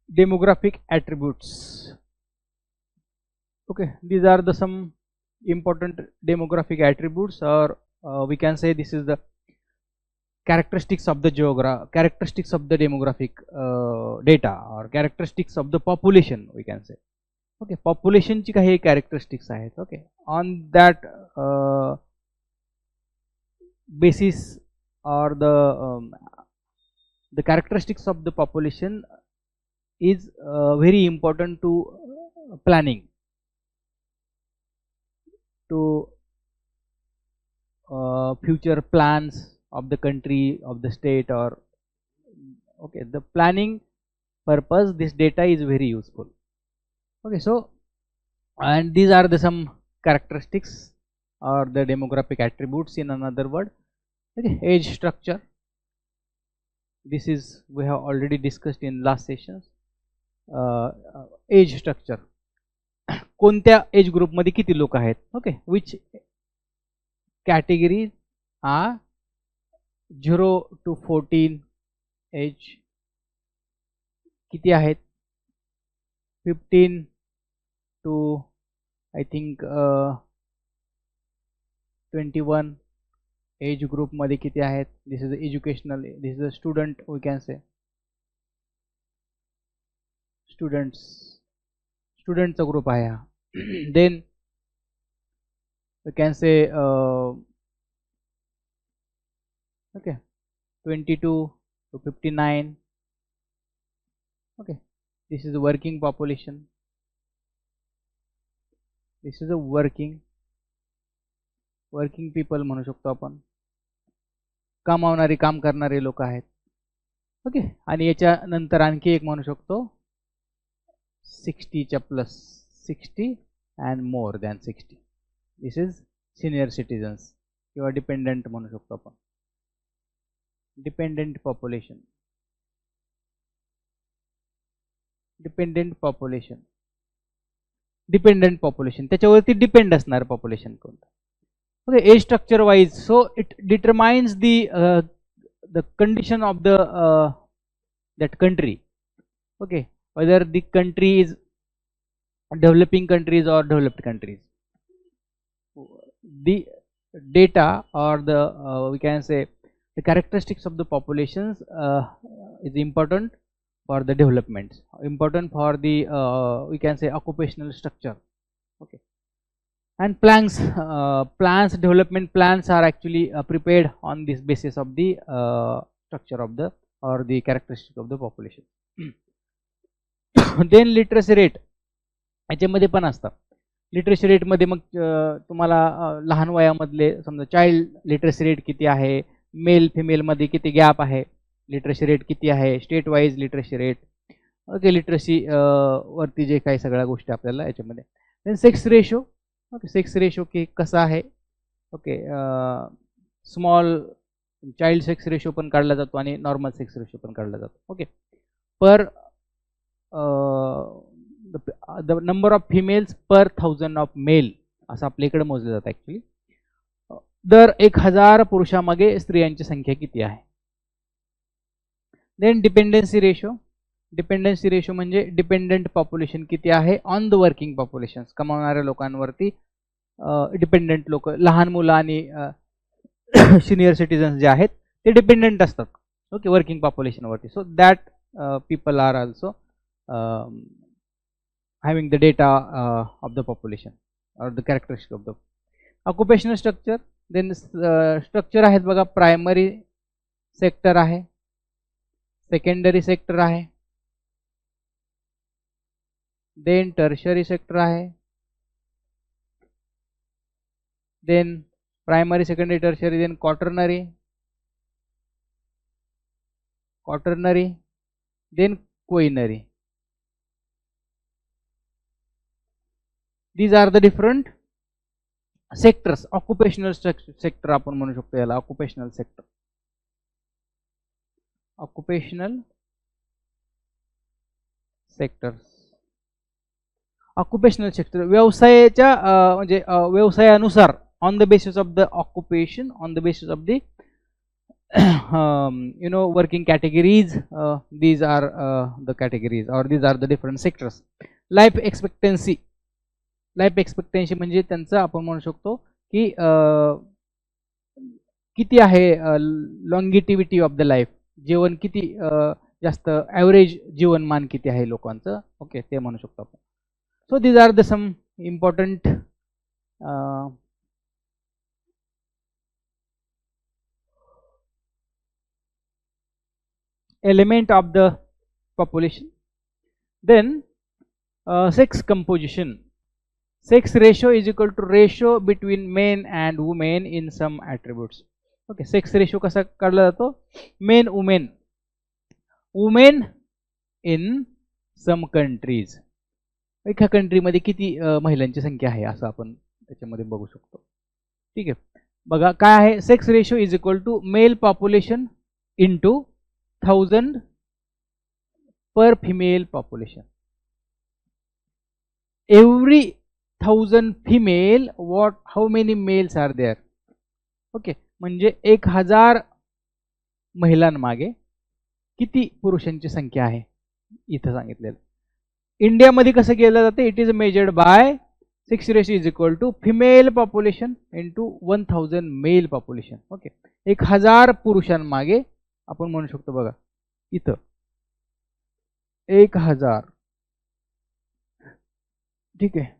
demographic attributes. Okay, these are the some important demographic attributes, or we can say this is the characteristics of the characteristics of the demographic data, or characteristics of the population, we can say. Okay, population ची काही characteristics आहेत. Okay, on that basis, or the characteristics of the population is very important to planning, to future plans of the country, of the state, or okay, the planning purpose this data is very useful. Okay, so and these are the some characteristics or the demographic attributes in another word. Okay, age structure, this is we have already discussed in last sessions. Age structure, कोणत्या age group मध्ये किती लोक आहेत. Okay, which categories are 0 to 14 age किती आहेत, 15 to I think 21 age group मध्ये किती आहेत. This is educational, this is a student, we can say स्टुडंटचा ग्रुप आहे हा. Then we can say okay 22 to 59. okay, this is the working population, this is a working people म्हणू शकतो आपण, कमावणारी काम करणारे लोक आहेत. ओके, आणि याच्या नंतर आणखी एक म्हणू शकतो 60 च्या plus, 60 and more than 60, this is senior citizens किंवा डिपेंडंट म्हणू शकतो आपण. डिपेंडेंट पॉप्युलेशन, त्याच्यावरती डिपेंड असणार पॉप्युलेशन कोणतं. Okay, age structure wise, so it determines the condition of the that country. Okay, whether the country is developing countries or developed countries, the data or the we can say the characteristics of the populations is important for the developments, important for the we can say occupational structure. Okay, and plans, development plans are actually prepared on this basis of the structure of the or the characteristics of the population. Then literacy rate, याच्यामध्ये पण असतं. Literacy rate मध्ये मग तुम्हाला लहान वयामधले समजा child literacy rate किती आहे, मेल फिमेल मध्ये किती गॅप आहे, लिटरेसी रेट किती आहे, state wise literacy rate. Okay, literacy वरती जे काही सगळ्या गोष्टी आपल्याला याच्यामध्ये. Then sex ratio. Okay, sex ratio की कसा आहे. Okay, small child sex ratio पण काढला जातो आणि नॉर्मल सेक्स रेशो पण काढला जातो. Okay, per the number of females per 1000 of male असं आपल्या इकडे मोजलं जातं. ॲक्च्युली दर 1000 पुरुषामागे स्त्रियांची संख्या किती आहे. Then dependency ratio. Dependency ratio म्हणजे डिपेंडंट पॉप्युलेशन किती आहे ऑन द वर्किंग पॉप्युलेशन, कमावणाऱ्या लोकांवरती डिपेंडंट लोक, लहान मुलं आणि सिनियर सिटीजन्स जे आहेत ते डिपेंडंट असतात. ओके, वर्किंग पॉप्युलेशनवरती. So that people are also having the data of the population or the characteristic of the occupational structure. Then structure आहेत बघा, प्रायमरी सेक्टर आहे, सेकंडरी सेक्टर आहे, देन टर्शरी सेक्टर आहे, then primary secondary tertiary, then quaternary, then quinary. These are the different sectors. Occupational sector आपण म्हणू शकतो याला, occupational sector. Occupational sectors. Occupational sector व्यवसायाच्या म्हणजे व्यवसायानुसार, on the basis of the occupation, on the basis of the working categories. These are the categories, or these are the different sectors. Life expectancy. Life expectancy म्हणजे त्यांचं आपण म्हणू शकतो की किती आहे लॉंगिटिव्हिटी ऑफ द लाईफ, जीवन किती जास्त, ॲव्हरेज जीवनमान किती आहे लोकांचं. ओके, ते म्हणू शकतो आपण. So these are the some important element of the population. Then sex composition. Sex ratio is equal to ratio between men and women in some attributes. Okay, sex ratio कसा काढला जातो? Men women, women in some countries. एका कंट्रीमध्ये किती महिलांची संख्या आहे असं आपण त्याच्यामध्ये बघू शकतो. ठीक आहे, बघा काय आहे. Sex ratio is equal to male population into 1000 per female population. Every 1000 female, how many males are there? Okay, म्हणजे 1000 महिलांमागे किती पुरुषांची संख्या आहे इथं सांगितलेलं. इंडियामध्ये कसं केलं जातं? It is measured by sex ratio is equal to female population into 1000 male population. Okay, 1000 पुरुषांमागे आपण म्हणू शकतो बघा इथं 1000. ठीक आहे,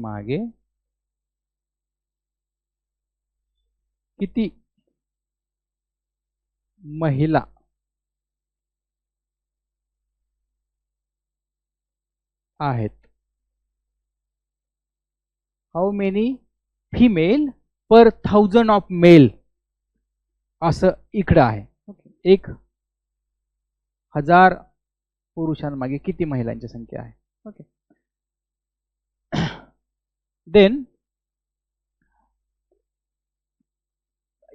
मागे किती महिला आहेत? How many female per 1000 of male असं इकडं आहे. ओके, 1000 पुरुषांमागे किती महिलांची संख्या आहे. ओके, देन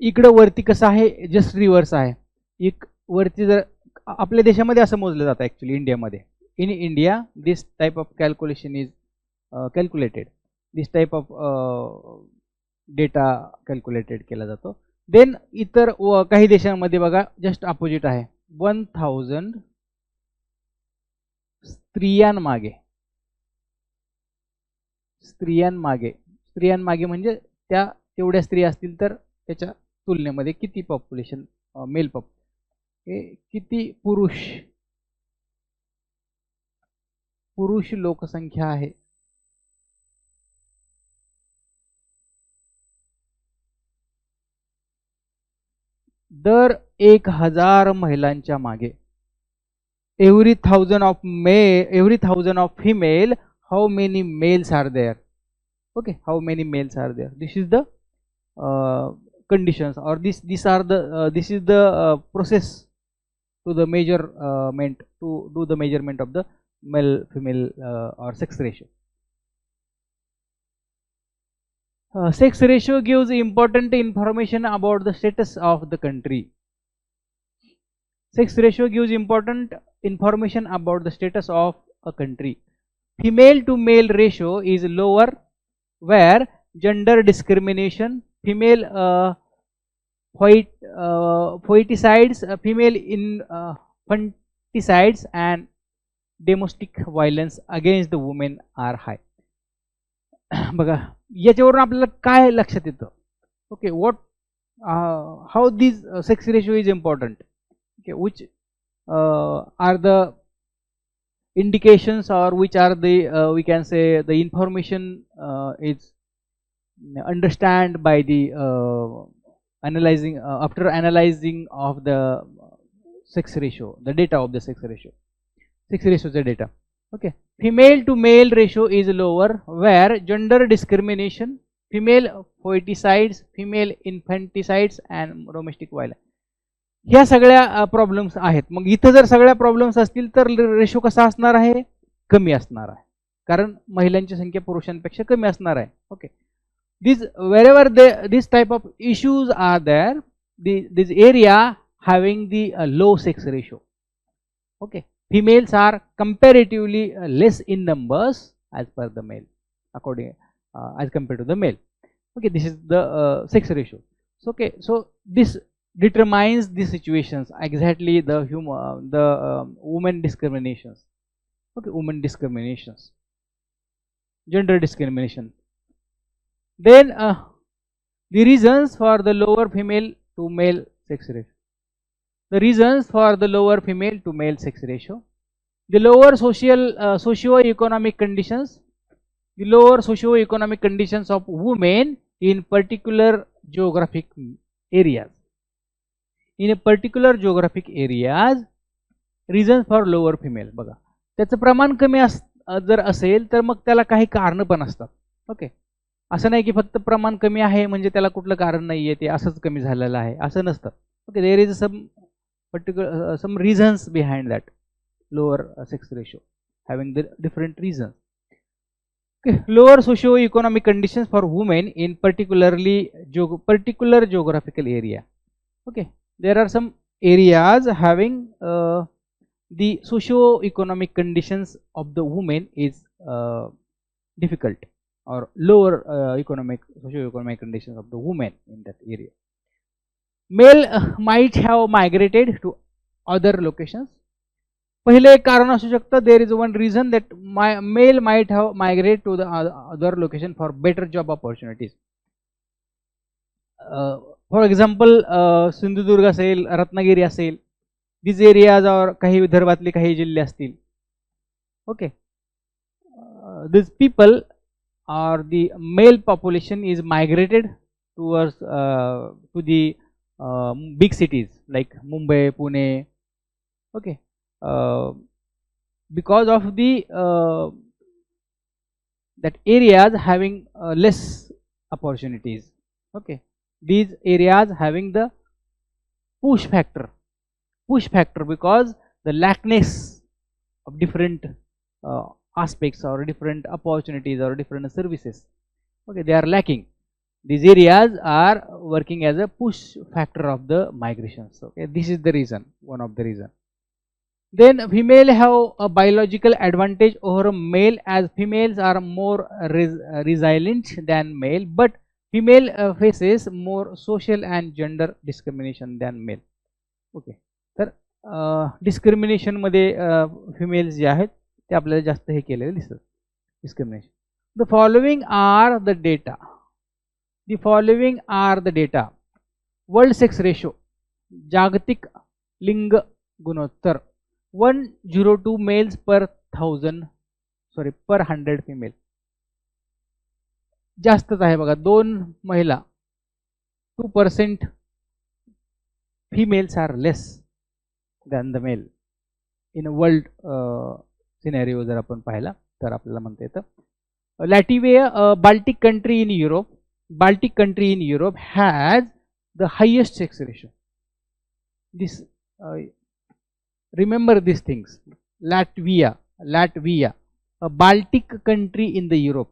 इकडं वरती कसं आहे? जस्ट रिव्हर्स आहे. एक वरती जर आपल्या देशामध्ये असं मोजलं जातं ऍक्च्युली इंडियामध्ये. In India this type of calculation is calculated, this type of data calculated केला जातो. देन इतर काही देशांमध्ये बघा जस्ट अपोजिट आहे. 1000 स्त्रियांमागे म्हणजे त्या तेवढ्या स्त्रिया असतील तर त्याच्या तुलनेमध्ये किती पॉप्युलेशन मेल किती पुरुष लोकसंख्या आहे. दर 1000 महिलांच्या मागे every 1000 of female, how many males are there? Okay, how many males are there? This is the conditions, or this is the process to the measurement, to do the measurement of the male female or sex ratio. Sex ratio gives important information about the status of the country. Sex ratio gives important information about the status of a country. Female to male ratio is lower where gender discrimination, female foeticides, female infanticides and domestic violence against the women are high. बघा याच्यावरून आपल्याला काय लक्षात येतं? Okay, what how this sex ratio is important. Okay, which are the indications, or which are the we can say the information is understand by the analyzing after analyzing of the sex ratio, the data of the sex ratio is the data. Okay, female to male ratio is lower where gender discrimination, female foeticides, female infanticides and domestic violence ह्या सगळ्या problems आहेत. मग इथं जर सगळ्या problems असतील तर ratio कसा असणार आहे? कमी असणार आहे, कारण महिलांची संख्या पुरुषांपेक्षा कमी असणार आहे. Okay, wherever this type of issues are there, this area having the low sex ratio. Okay, females are comparatively less in numbers as per the male, according as compared to the male. Okay, this is the sex ratio. So okay, so this determines the situations exactly, the women discriminations. Okay, women discriminations, gender discrimination. Then the reasons for the lower female to male sex ratio. The reasons for the lower female to male sex ratio. The lower socio-economic conditions. The lower socio-economic conditions of women in particular geographic areas. In a particular geographic areas, reasons for lower female. बघा, त्याचं प्रमाण कमी जर असेल तर मग त्याला काही कारण पण असतात. ओके, असं नाही की फक्त प्रमाण कमी आहे म्हणजे त्याला कुठलं कारण नाहीये, ते असंच कमी झालेलं आहे, असं नसतं. Okay, there is some particular some reasons behind that lower sex ratio, having the different reasons. Okay, lower socio-economic conditions for women in particular geographical area. Okay, there are some areas having the socio-economic conditions of the women is difficult, or lower socio-economic conditions of the women in that area. Male might have migrated to other locations. पहिले एक कारण असू शकतं, there is one reason that male might have migrated to the other location for better job opportunities. For example, Sindhudurg असेल, रत्नागिरी असेल, these areas or काही विदर्भातले काही जिल्हे असतील. Okay, these people or the male population is migrated towards to the big cities like Mumbai, Pune. Okay, because of the that areas having less opportunities. Okay, these areas having the push factor because the lackness of different aspects or different opportunities or different services. Okay, they are lacking. These areas are working as a push factor of the migrations. Okay, this is the reason, one of the reason. Then female have a biological advantage over male, as females are more resilient than male, but female faces more social and gender discrimination than male. Okay, तर discrimination मध्ये females जे आहेत ते आपल्याला जास्त हे केलेले दिसतात, discrimination. The following are the data. The following are the data. World sex ratio, जागतिक लिंग गुणोत्तर, 102 males per 100 female. जास्तच आहे बघा, 2 महिला, 2% females are less than the male in a world scenario. जर आपण पाहिला तर आपल्याला म्हणता येतं. लॅटिव्हिया, Baltic country in Europe. Baltic country in Europe has the highest sex ratio. This remember these things. Latvia, a Baltic country in the Europe.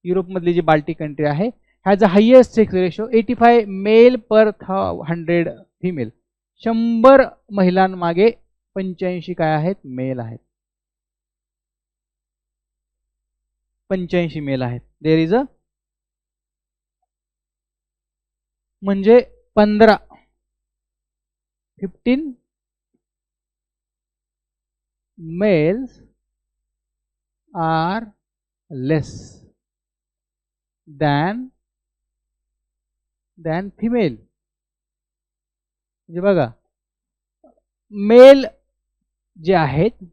Europe मधली जी Baltic country आहे, has the highest sex ratio, 85 male per 100 female. 100 महिलांमागे 85 काय आहेत, mail आहेत. 85 mail आहेत. There is a म्हणजे 15 males are less than female. म्हणजे बघा, mail जे आहेत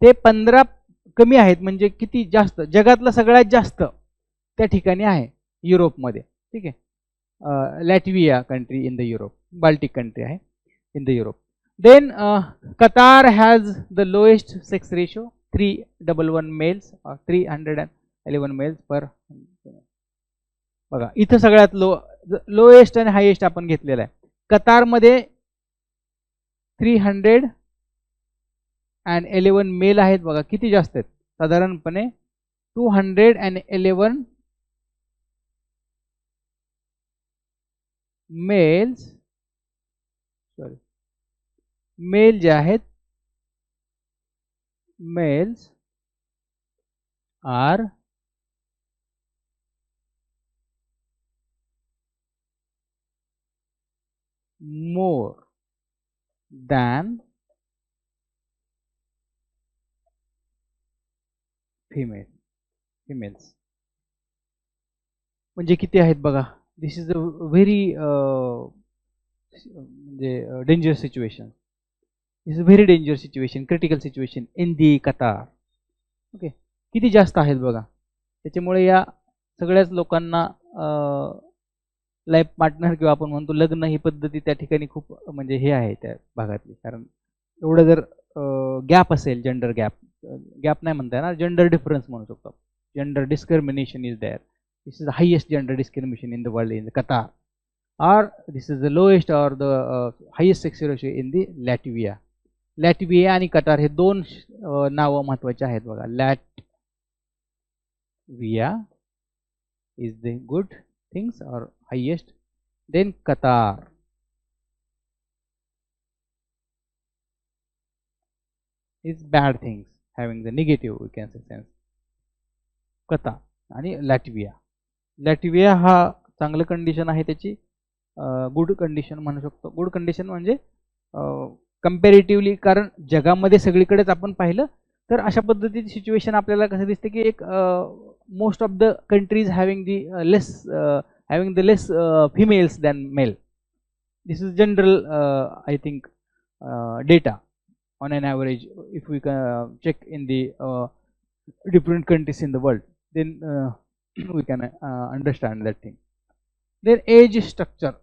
ते 15 कमी आहेत, म्हणजे किती जास्त, जगातलं सगळ्यात जास्त त्या ठिकाणी आहे युरोपमध्ये. ठीक आहे, Latvia country in the Europe, baltic country आहे in the Europe. Then Qatar has the lowest sex ratio, 311 males, 311 males per. बघा, इथं सगळ्यात लोएस्ट आणि हायेस्ट आपण घेतलेला आहे. कतारमध्ये 311 मेल आहेत. बघा किती जास्त आहेत, साधारणपणे 211 मेल्स, मेल जे आहेत, males are more than females. म्हणजे किती आहेत बघा. दिस इज अ व्हेरी म्हणजे danger situation. This is very danger situation, critical situation in the Qatar. Okay, किती जास्त आहेत बघा. त्याच्यामुळे या सगळ्याच लोकांना लाईफ पार्टनर किंवा आपण म्हणतो लग्न ही पद्धती त्या ठिकाणी खूप म्हणजे हे आहे त्या भागातली. कारण एवढं जर गॅप असेल, जेंडर गॅप, गॅप नाही म्हणता येणार, जेंडर डिफरन्स म्हणू शकतो. Gender discrimination is there. This is the highest gender discrimination in the world in the Qatar, or this is the lowest or the highest sex ratio in the Latvia. Latvia आणि Qatar हे दोन नावं महत्वाचे आहेत बघा. Latvia is the good things or highest, then Qatar is bad things, having the negative we can say sense. Qatar आणि Latvia हा चांगलं कंडिशन आहे त्याची, गुड कंडिशन म्हणू शकतो. गुड कंडिशन म्हणजे कंपॅरेटिव्हली, कारण जगामध्ये सगळीकडेच आपण पाहिलं तर अशा पद्धतीची सिच्युएशन आपल्याला कसं दिसते की एक most of the countries having the less females than male. This is general I think data on an average if we check in the different countries in the world, then we can understand that thing. Then age structure.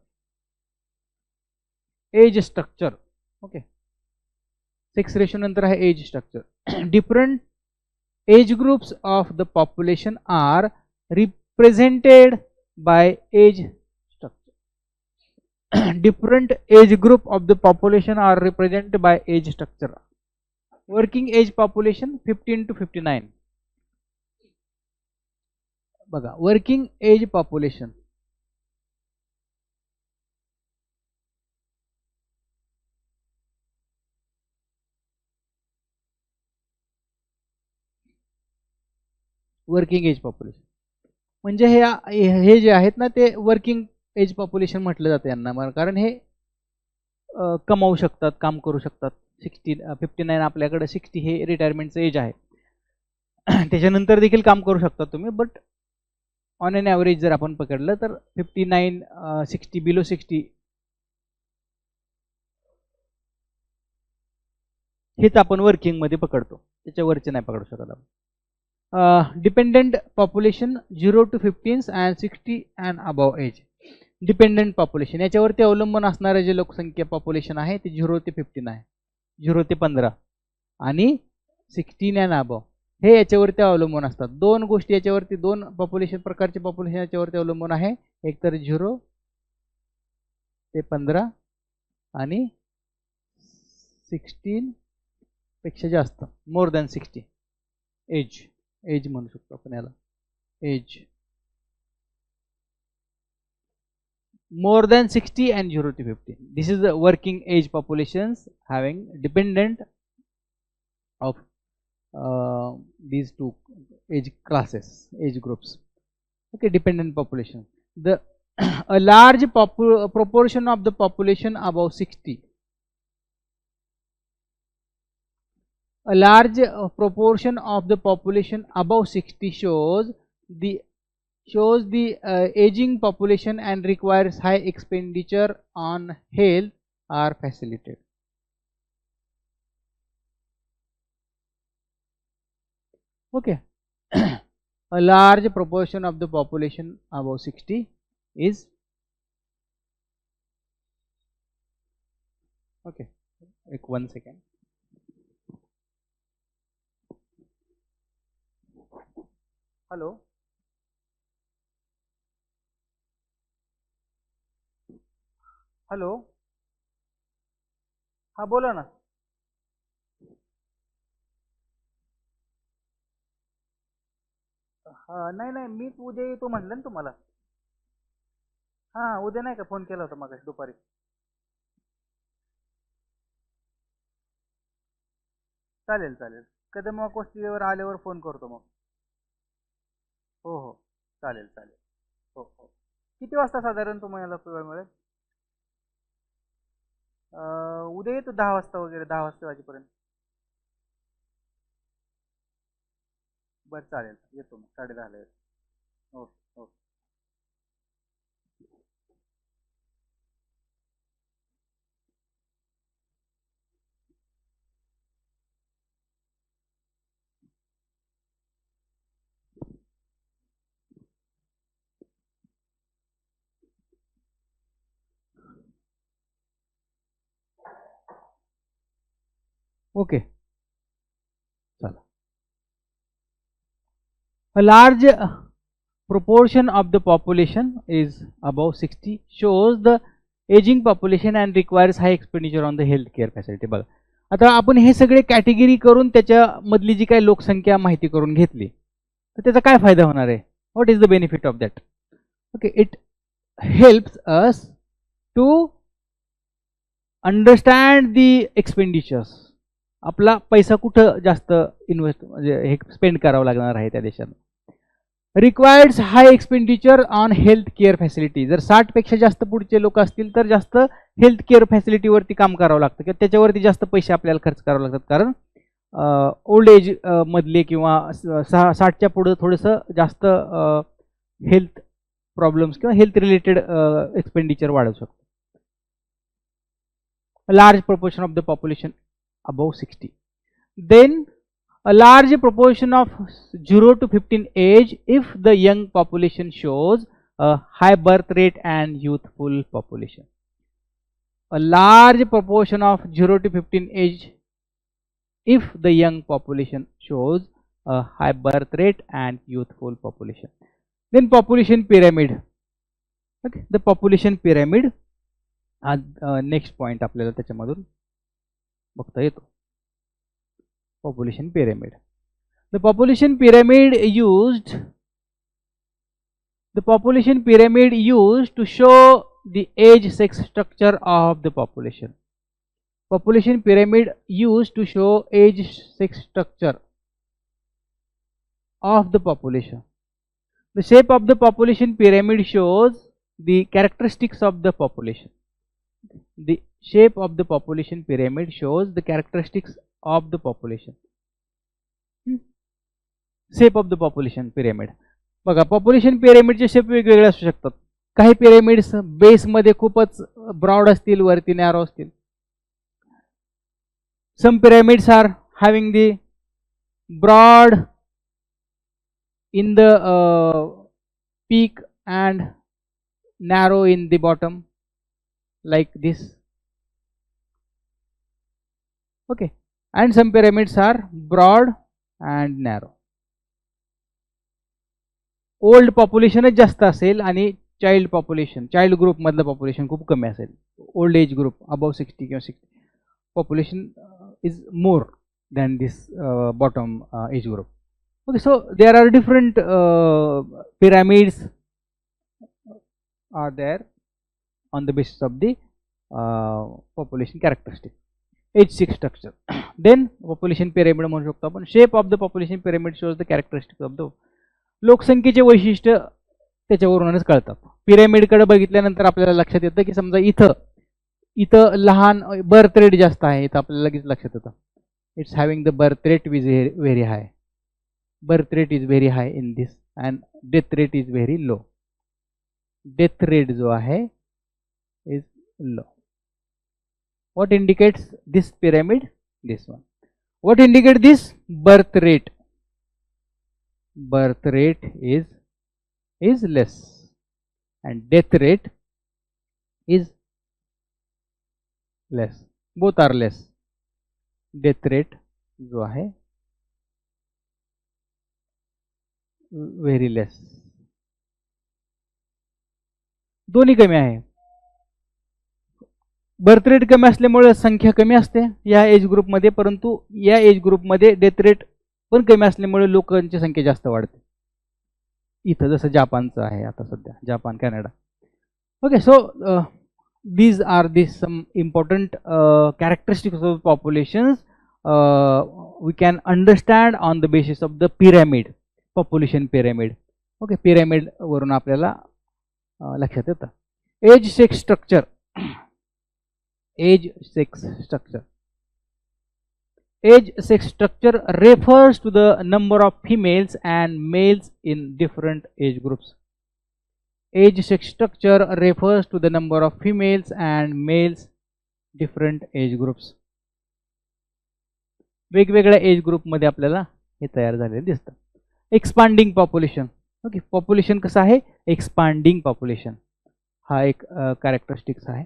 Okay, sex ratio नंतर आहे age structure. Different age groups of the population are represented by age structure. Different age group of the population are represented by age structure. Working age population 15 to 59. बघा, working age population म्हणजे हे जे आहेत ना ते working age population म्हटलं जातं यांना. कारण हे कमावू शकतात, काम करू शकतात. 59 आपल्याकडे 60 हे रिटायरमेंटचं एज आहे. त्याच्यानंतर देखील काम करू शकता तुम्ही, बट ऑन एन ॲव्हरेज जर आपण पकडलं तर 59, 60, बिलो 60 हेच आपण वर्किंगमध्ये पकडतो, त्याच्यावरचे नाही पकडू शकत आपण. Dependent population 0 to 15 and 60 and above age. Dependent population याच्यावरती अवलंबून असणारे जे लोकसंख्या पॉप्युलेशन आहे ते 0 ते 15 आहे, 0 ते 15 आणि 16 अँड अबव हे याच्यावरती अवलंबून असतात. दोन गोष्टी याच्यावरती, दोन पॉप्युलेशन प्रकारचे पॉप्युलेशन याच्यावरती अवलंबून आहे. एक तर 0 ते 15 आणि 16 पेक्षा जास्त, मोर दॅन 60 एज म्हणू शकतो आपण याला. Age more than 60 and 0 to 15. This is the working age populations having dependent of these two age classes, age groups. Okay, dependent population. The a large proportion of the population above 60. A large proportion of the population above 60 shows the aging population and requires high expenditure on health are facilitated. Okay. A large proportion of the population above 60 is okay. Like 1 second. Hello. Hello, हा बोला ना. नाही मीच उद्या येतो म्हटलं ना तुम्हाला. हां, उद्या नाही का फोन केला होता मग दुपारी. चालेल कधी मग गोष्टीवर आल्यावर फोन करतो मग. हो चालेल. हो. किती वाजता साधारण तुम्हाला वेळ मिळेल? उद्या येतो 10 वाजता वगैरे, 10 वाजेपर्यंत. बरं चालेल, येतो मग 10:30 येतो. Okay okay. ओके चला. A large proportion of the population is above 60 shows the aging population and requires high expenditure on the health care facility. बघा, आता आपण हे सगळे कॅटेगरी करून त्याच्या मधली जी काही लोकसंख्या माहिती करून घेतली, तर त्याचा काय फायदा होणार आहे? What is the benefit of that? Okay, it helps us to understand the expenditures. आपला पैसा कुठं जास्त इन्व्हेस्ट म्हणजे हे स्पेंड करावं लागणार आहे त्या देशात. Requires high expenditure on health care facility. जर 60पेक्षा जास्त पुढचे लोक असतील तर जास्त हेल्थ केअर फॅसिलिटीवरती काम करावं लागतं किंवा त्याच्यावरती जास्त पैसे आपल्याला खर्च करावे लागतात, कारण ओल्ड एज मधले किंवा 60च्या पुढं थोडंसं जास्त हेल्थ प्रॉब्लेम्स किंवा हेल्थ रिलेटेड एक्सपेंडिचर वाढू शकतो. Large proportion of the population above 60. Then a large proportion of 0 to 15 age if the young population shows a high birth rate and youthful population. A large proportion of 0 to 15 age if the young population shows a high birth rate and youthful population. Then population pyramid. Okay, the population pyramid. Next point आपल्याला त्याच्यामधून बघता येतो. Population pyramid. The population pyramid used to show the age sex structure of the population. Population pyramid used to show age sex structure of the population. The shape of the population pyramid shows the characteristics of the population. The shape of the population pyramid shows the characteristics of the population. Shape of the population pyramid. बघा, population पिरामिडचे shape वेगवेगळे असू शकतात. काही pyramids बेसमध्ये खूपच broad असतील, वरती narrow असतील. Some pyramids are having the broad in the peak and narrow in the bottom, like this. Okay, and some pyramids are broad and narrow. Old पॉप्युलेशनच जास्त असेल आणि चाइल्ड ग्रुप मधलं पॉप्युलेशन खूप कमी असेल. ओल्ड एज ग्रुप अबव 60 किंवा 60 population is more than this bottom age group. Okay, so there are different pyramids are there on the basis of the population characteristic. Age sex structure. Then population pyramid म्हणू शकतो आपण. Shape of the population pyramid shows the characteristics of the. लोकसंख्येचे वैशिष्ट्य त्याच्यावरूनच कळतात. पिरामिडकडे बघितल्यानंतर आपल्याला लक्षात येतं की समजा इथं लहान बर्थ रेट जास्त आहे, इथं आपल्याला लगेच लक्षात येतं it's having the birth rate is very high. Birth rate is very high in this and death rate is very low. Death rate जो आहे is low. What indicates this pyramid? This one. What indicates this? Birth rate. Birth rate is less and death rate is less. Both are less. Death rate जो आहे very less. दोन्ही कमी आहे. Birth rate कमी असल्यामुळे संख्या कमी असते या एज ग्रुपमध्ये, परंतु या एज ग्रुपमध्ये डेथ रेट पण कमी असल्यामुळे लोकांची संख्या जास्त वाढते. इथं जसं जापानचं आहे आता सध्या, Japan, Canada. Okay, so these are some important characteristics of populations we can understand on the basis of the pyramid, population pyramid. Okay, pyramid वरून आपल्याला लक्षात येतं. Age sex structure. age sex structure. Age sex structure refers to the number of females and males in different age groups. Age sex structure refers to the number of females and males different age groups. वेगवेगळ्या age ग्रुपमध्ये आपल्याला हे तयार झालेलं दिसतं. Expanding population. Okay, population कसं आहे? Expanding population हा एक कॅरेक्टरिस्टिक्स आहे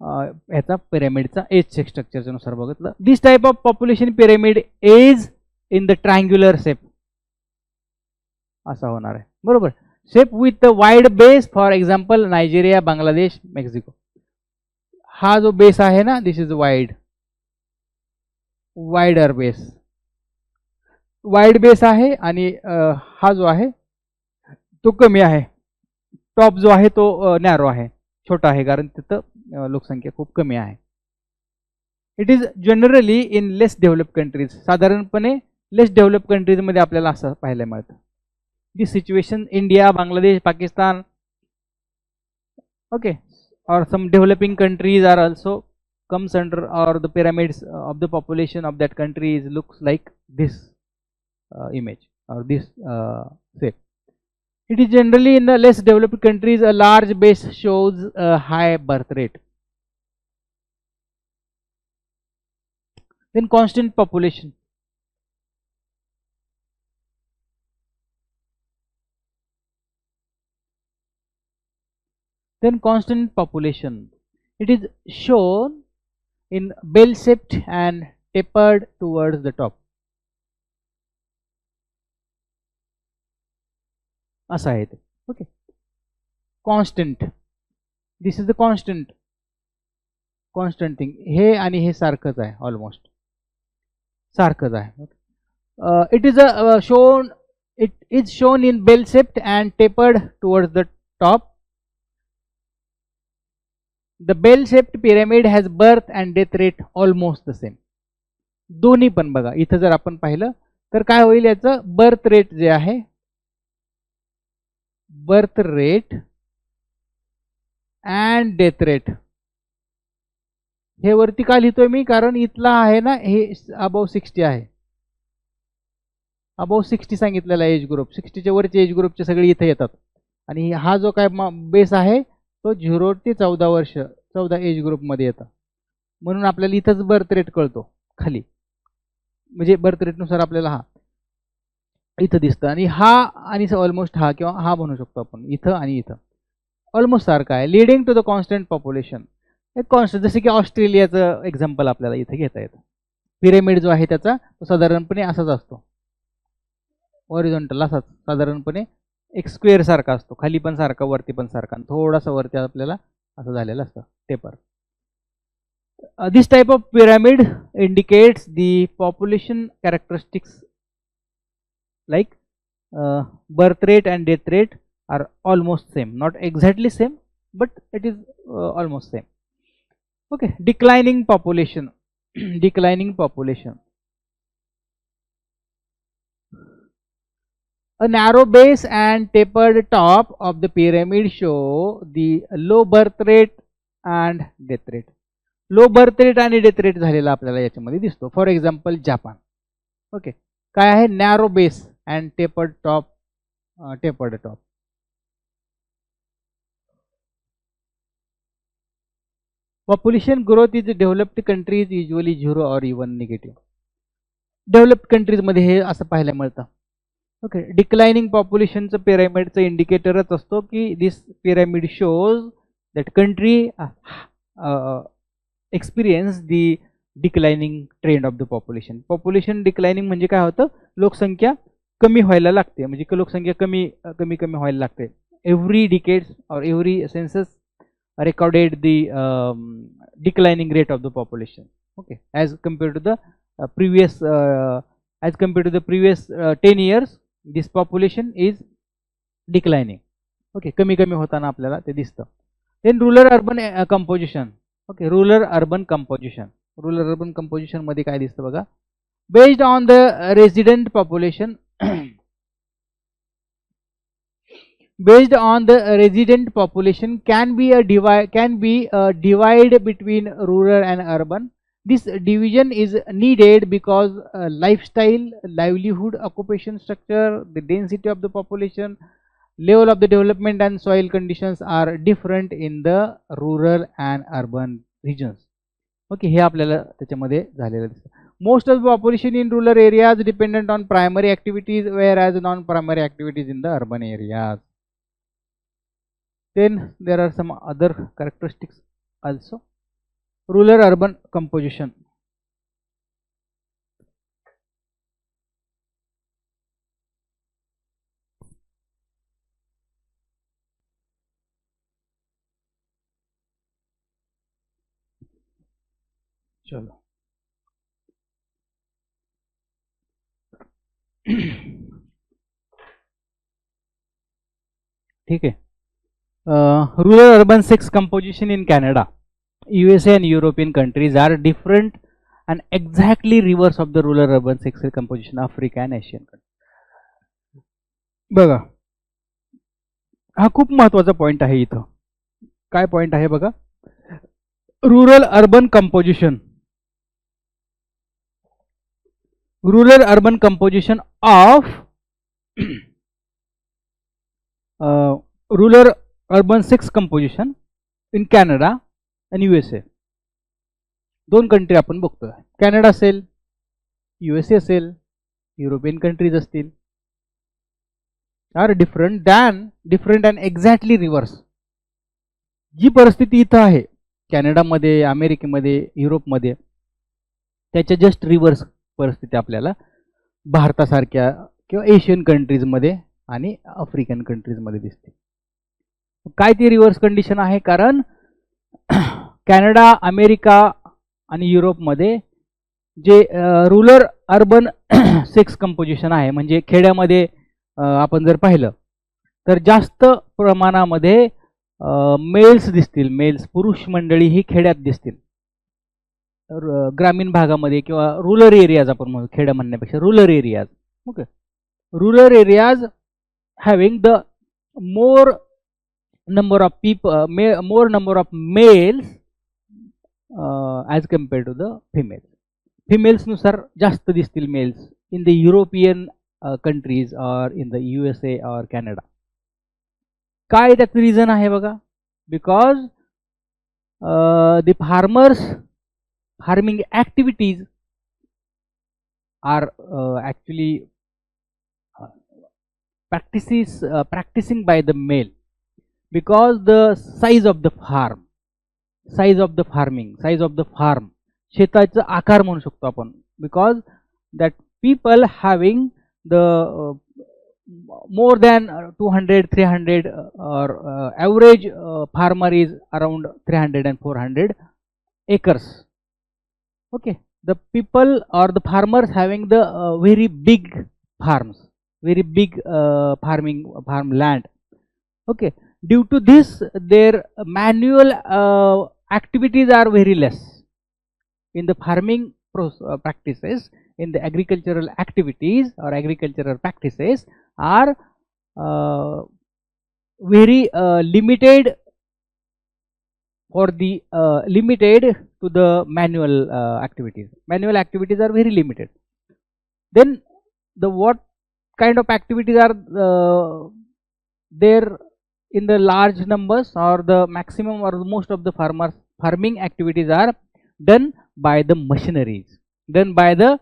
ह्याचा पिरॅमिडचा एज सेक्स स्ट्रक्चरच्या नुसार बघितलं. This type of population pyramid is in the triangular shape असा होणार आहे, बरोबर. Shape with wide base, for example Nigeria, Bangladesh, Mexico. हा जो बेस आहे ना, this is wider base, wide base आहे आणि हा जो आहे तो कमी आहे. टॉप जो आहे तो नॅरो आहे, छोटा आहे, कारण तिथं लोकसंख्या खूप कमी आहे. It is generally in less develop countries. साधारणपणे लेस डेव्हलप कंट्रीजमध्ये आपल्याला असं पाहायला मिळतं. This situation India, Bangladesh, Pakistan, okay, or some developing countries are also comes under, or the pyramids of the population of that country is looks like this image or this shape. It is generally in the less developed countries a large base shows a high birth rate. Then constant population. Then constant population. It is shown in bell-shaped and tapered towards the top. असा आहे ते. Okay, constant. This is the constant thing. हे आणि हे सारखंच आहे, almost सारखंच आहे. It is shown in bell shaped and tapered towards the top. The bell-shaped pyramid has birth and death rate almost the same. दोन्ही पण बघा, इथं जर आपण पाहिलं तर काय होईल, याचं बर्थ रेट जे आहे, birth rate and death rate, हे वरती का लिहितोय मी, कारण इथला आहे ना, हे अबव 60 आहे. अबव 60 सांगितलेला एज ग्रुप, 60च्या वरचे एज ग्रुपचे सगळे इथे येतात. आणि हा जो काय बेस आहे तो 0 ते 14 वर्ष, 14 एज ग्रुपमध्ये येतं. म्हणून आपल्याला इथंच बर्थ रेट कळतो खाली, म्हणजे बर्थ रेटनुसार आपल्याला हा इथं दिसतं. आणि हा आणि ऑलमोस्ट हा किंवा हा म्हणू शकतो आपण, इथं आणि इथं ऑलमोस्ट सारखा आहे. Leading to the constant population. एक कॉन्स्टंट, जसे की ऑस्ट्रेलियाचं एक्झाम्पल आपल्याला इथं घेता येतं. पिरॅमिड जो आहे त्याचा तो साधारणपणे असाच असतो, हॉरिझॉन्टल असाच साधारणपणे एक स्क्वेअर सारखा असतो, खाली पण सारखा, वरती पण सारखा, थोडासा वरती आपल्याला असं झालेलं असतं taper. This type of pyramid indicates the population characteristics like birth rate and death rate are almost same, not exactly same, but it is almost same. Okay, declining population. Declining population. A narrow base and tapered top of the pyramid show the low birth rate and death rate. Low birth rate आणि death rate झालेला आपल्याला याच्यामध्ये दिसतो. For example Japan. Okay, काय आहे, narrow base and tapered top. Population growth is developed countries usually 0 or even negative. Developed countries मध्ये हे असं पाहायला मिळतं. ओके, डिक्लाइनिंग पॉप्युलेशनचं पिरॅमिडचं इंडिकेटरच असतो की this pyramid shows that country experience the declining trend of the population. Population declining म्हणजे काय होतं, लोकसंख्या कमी व्हायला लागते, म्हणजे लोकसंख्या कमी व्हायला लागते. Every decades or every census recorded the declining rate of the population. Okay, as compared to the previous 10 years, this population is declining. Okay, कमी होताना आपल्याला ते दिसतं. Then rural urban composition. Okay, rural urban composition मध्ये काय दिसतं बघा, based on the resident population. based on the resident population can be a divide between rural and urban. This division is needed because lifestyle, livelihood, occupation structure, the density of the population, level of the development and soil conditions are different in the rural and urban regions. Okay, हे आपल्याला त्याच्यामध्ये झालेलं दिसतं. Most of the population in rural areas dependent on primary activities, whereas non-primary activities in the urban areas. Then there are some other characteristics also. Rural urban composition. चलो ठीक है. Rural urban sex composition in Canada, USA and European countries are different and exactly reverse of the rural urban sex composition of Africa and Asian countries. बघा, हा खूप महत्वाचा point आहे. इथं काय पॉइंट आहे बघा, rural urban composition. Rural urban composition of rural urban sex composition in Canada and USA. दोन कंट्री आपण बघतोय. कॅनडा असेल, USA असेल, युरोपियन कंट्रीज असतील. Are different and exactly reverse. जी परिस्थिती इथं आहे कॅनडामध्ये, अमेरिकेमध्ये, युरोपमध्ये, त्याच्या जस्ट रिव्हर्स परिस्थिती आपल्याला भारतासारख्या किंवा एशियन कंट्रीजमध्ये आणि आफ्रिकन कंट्रीजमध्ये दिसते. काय ती रिव्हर्स कंडिशन आहे? कारण कॅनडा, अमेरिका आणि युरोपमध्ये जे रुरल अर्बन सेक्स कंपोजिशन आहे, म्हणजे खेड्यामध्ये आपण जर पाहिलं तर जास्त प्रमाणामध्ये मेल्स दिसतील. मेल्स, पुरुष मंडळी ही खेड्यात दिसतील. ग्रामीण भागामध्ये किंवा रुरल एरियाज, आपण म्हणू खेड्या म्हणण्यापेक्षा rural areas. Okay, rural areas having the more number of people, more number of males as compared to the females. Females नुसार जास्त दिसतील mails in the European countries or in the USA or Canada. काय त्याचं reason आहे बघा? Because the farming activities are actually practicing by the male. Because the size of the farm, size of the farm, शेताचा आकार म्हणू शकतो आपण. Because that people having the more than 200, 300 or average farmer is around 300 and 400 acres. Okay, the people or the farmers having the very big farms, very big farm land. Okay, due to this their manual activities are very less in the farming practices. In the agricultural activities or agricultural practices are very limited for the limited to the manual activities. Manual activities are very limited. Then the what kind of activities are there in the large numbers, or the maximum or most of the farming activities are done by the machineries, done by the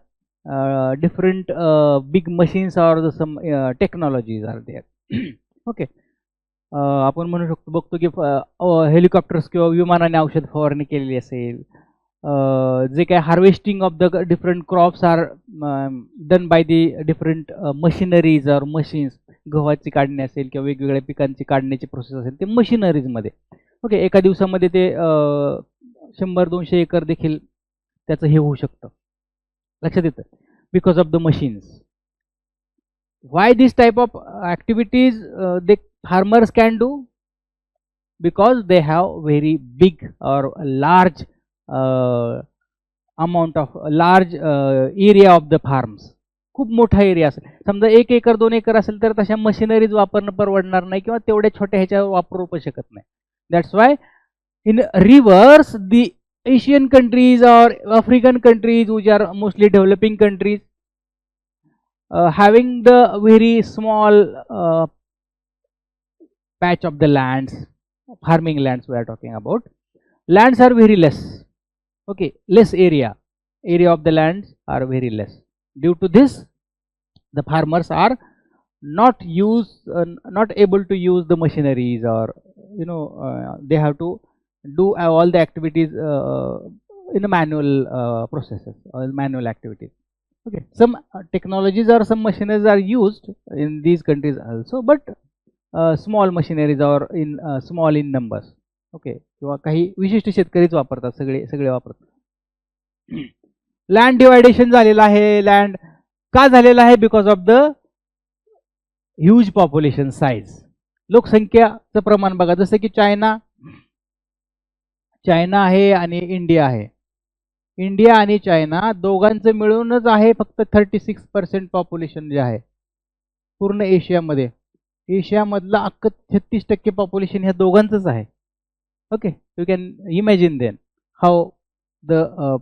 different big machines or the some technologies are there. Okay, आपण म्हणू शकतो, बघतो की helicopters किंवा विमानाने औषध फवारणी केलेली असेल. जे काही harvesting of the different crops are done by the different machineries or machines. गव्हाची काढणी असेल किंवा वेगवेगळ्या पिकांची काढण्याची प्रोसेस असेल, ते मशिनरीजमध्ये. ओके, एका दिवसामध्ये ते 100-200 एकर देखील त्याचं हे होऊ शकतं. लक्षात येतं? Because of the machines. Why this type of activities the farmers can do? Because they have very big or large amount of large area of the farms. खूप मोठा एरिया असेल, समजा 1 एकर 2 एकर असेल तर तशा मशिनरीज वापरणं परवडणार नाही किंवा तेवढ्या छोट्या ह्याच्यावर वापरू पण शकत नाही. That's why in reverse the Asian countries or African countries which are mostly developing countries having the very small patch of the lands, farming lands we are talking about, lands are very less, okay, less area of the lands are very less. Due to this, the farmers are not able to use the machineries, or they have to do all the activities in a manual processes or manual activities. Okay, some technologies or some machineries are used in these countries also, but small machineries or in small in numbers. Okay, किंवा काही विशिष्ट शेतकरीच वापरतात, सगळे वापरतात. Land deviation झालेलं आहे. Land का झालेलं आहे? Because of the huge population size. लोकसंख्याचं प्रमाण बघा, जसं की चायना आहे आणि इंडिया आहे. इंडिया आणि चायना दोघांचं मिळूनच आहे फक्त 36% पॉप्युलेशन जे आहे पूर्ण एशियामध्ये. एशियामधलं अख्खं 36% पॉप्युलेशन ह्या दोघांचंच आहे. Okay, you can imagine then how the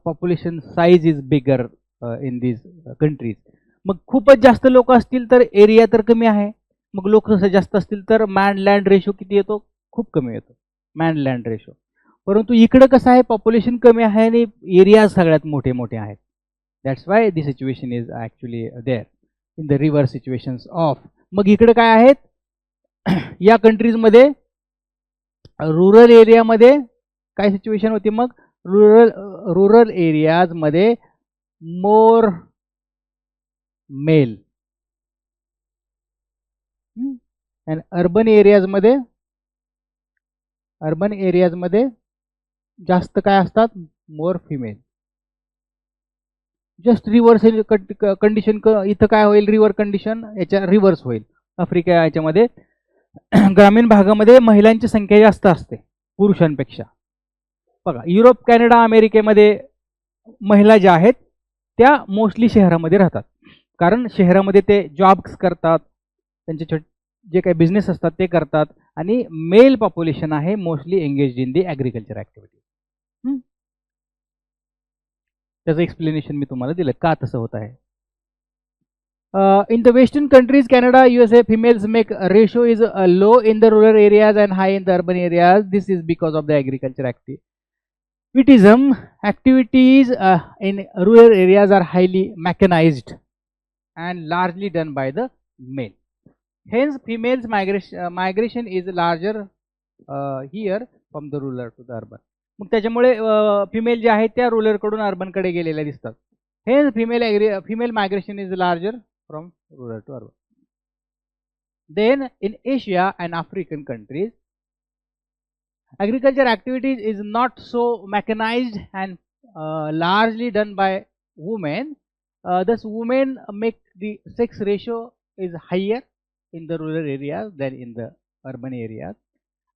population size is bigger in these countries. मग खूपच जास्त लोक असतील तर एरिया तर कमी आहे, मग लोक जास्त असतील तर मॅन लँड रेशो किती येतो? खूप कमी येतो मॅन लँड रेशो. परंतु इकडं कसं आहे, पॉप्युलेशन कमी आहे आणि एरिया सगळ्यात मोठे मोठे आहेत. That's why the situation is actually there in the reverse situations of. मग इकडे काय आहेत या कंट्रीजमध्ये? रुरल एरियामध्ये काय सिच्युएशन होती? मग रुरल एरियाजमध्ये मोर मेल आणि अर्बन एरियाजमध्ये जास्त काय असतात? मोर फिमेल. जस्ट रिव्हर्स कंडिशन इथं काय होईल? रिव्हर कंडिशन याच्या रिव्हर्स होईल. आफ्रिका याच्यामध्ये ग्रामीण भागामध्ये महिलांची संख्या जास्त असते पुरुषांपेक्षा. बघा, युरोप, कॅनडा, अमेरिकेमध्ये महिला ज्या आहेत त्या मोस्टली शहरामध्ये राहतात, कारण शहरामध्ये ते जॉब्स करतात, त्यांचे जे काही बिझनेस असतात ते करतात, आणि मेल पॉप्युलेशन आहे mostly engage in the agriculture activity. त्याचं एक्सप्लेनेशन मी तुम्हाला दिलं का तसं होत आहे. In the Western countries, Canada, USA, females make ratio is low in the rural areas and high in the urban areas. This is because of the agriculture activities. Activities in rural areas are highly mechanized and largely done by the male. Hence, females migration is larger here from the rural to the urban. मग त्याच्यामुळे female जे आहेत त्या rural कडून urban कडे गेलेल्या दिसतात. Hence, female migration is larger from rural to urban. Then in Asia and African countries, agriculture activities is not so mechanized and largely done by women. Thus women make the sex ratio is higher in the rural areas than in the urban areas,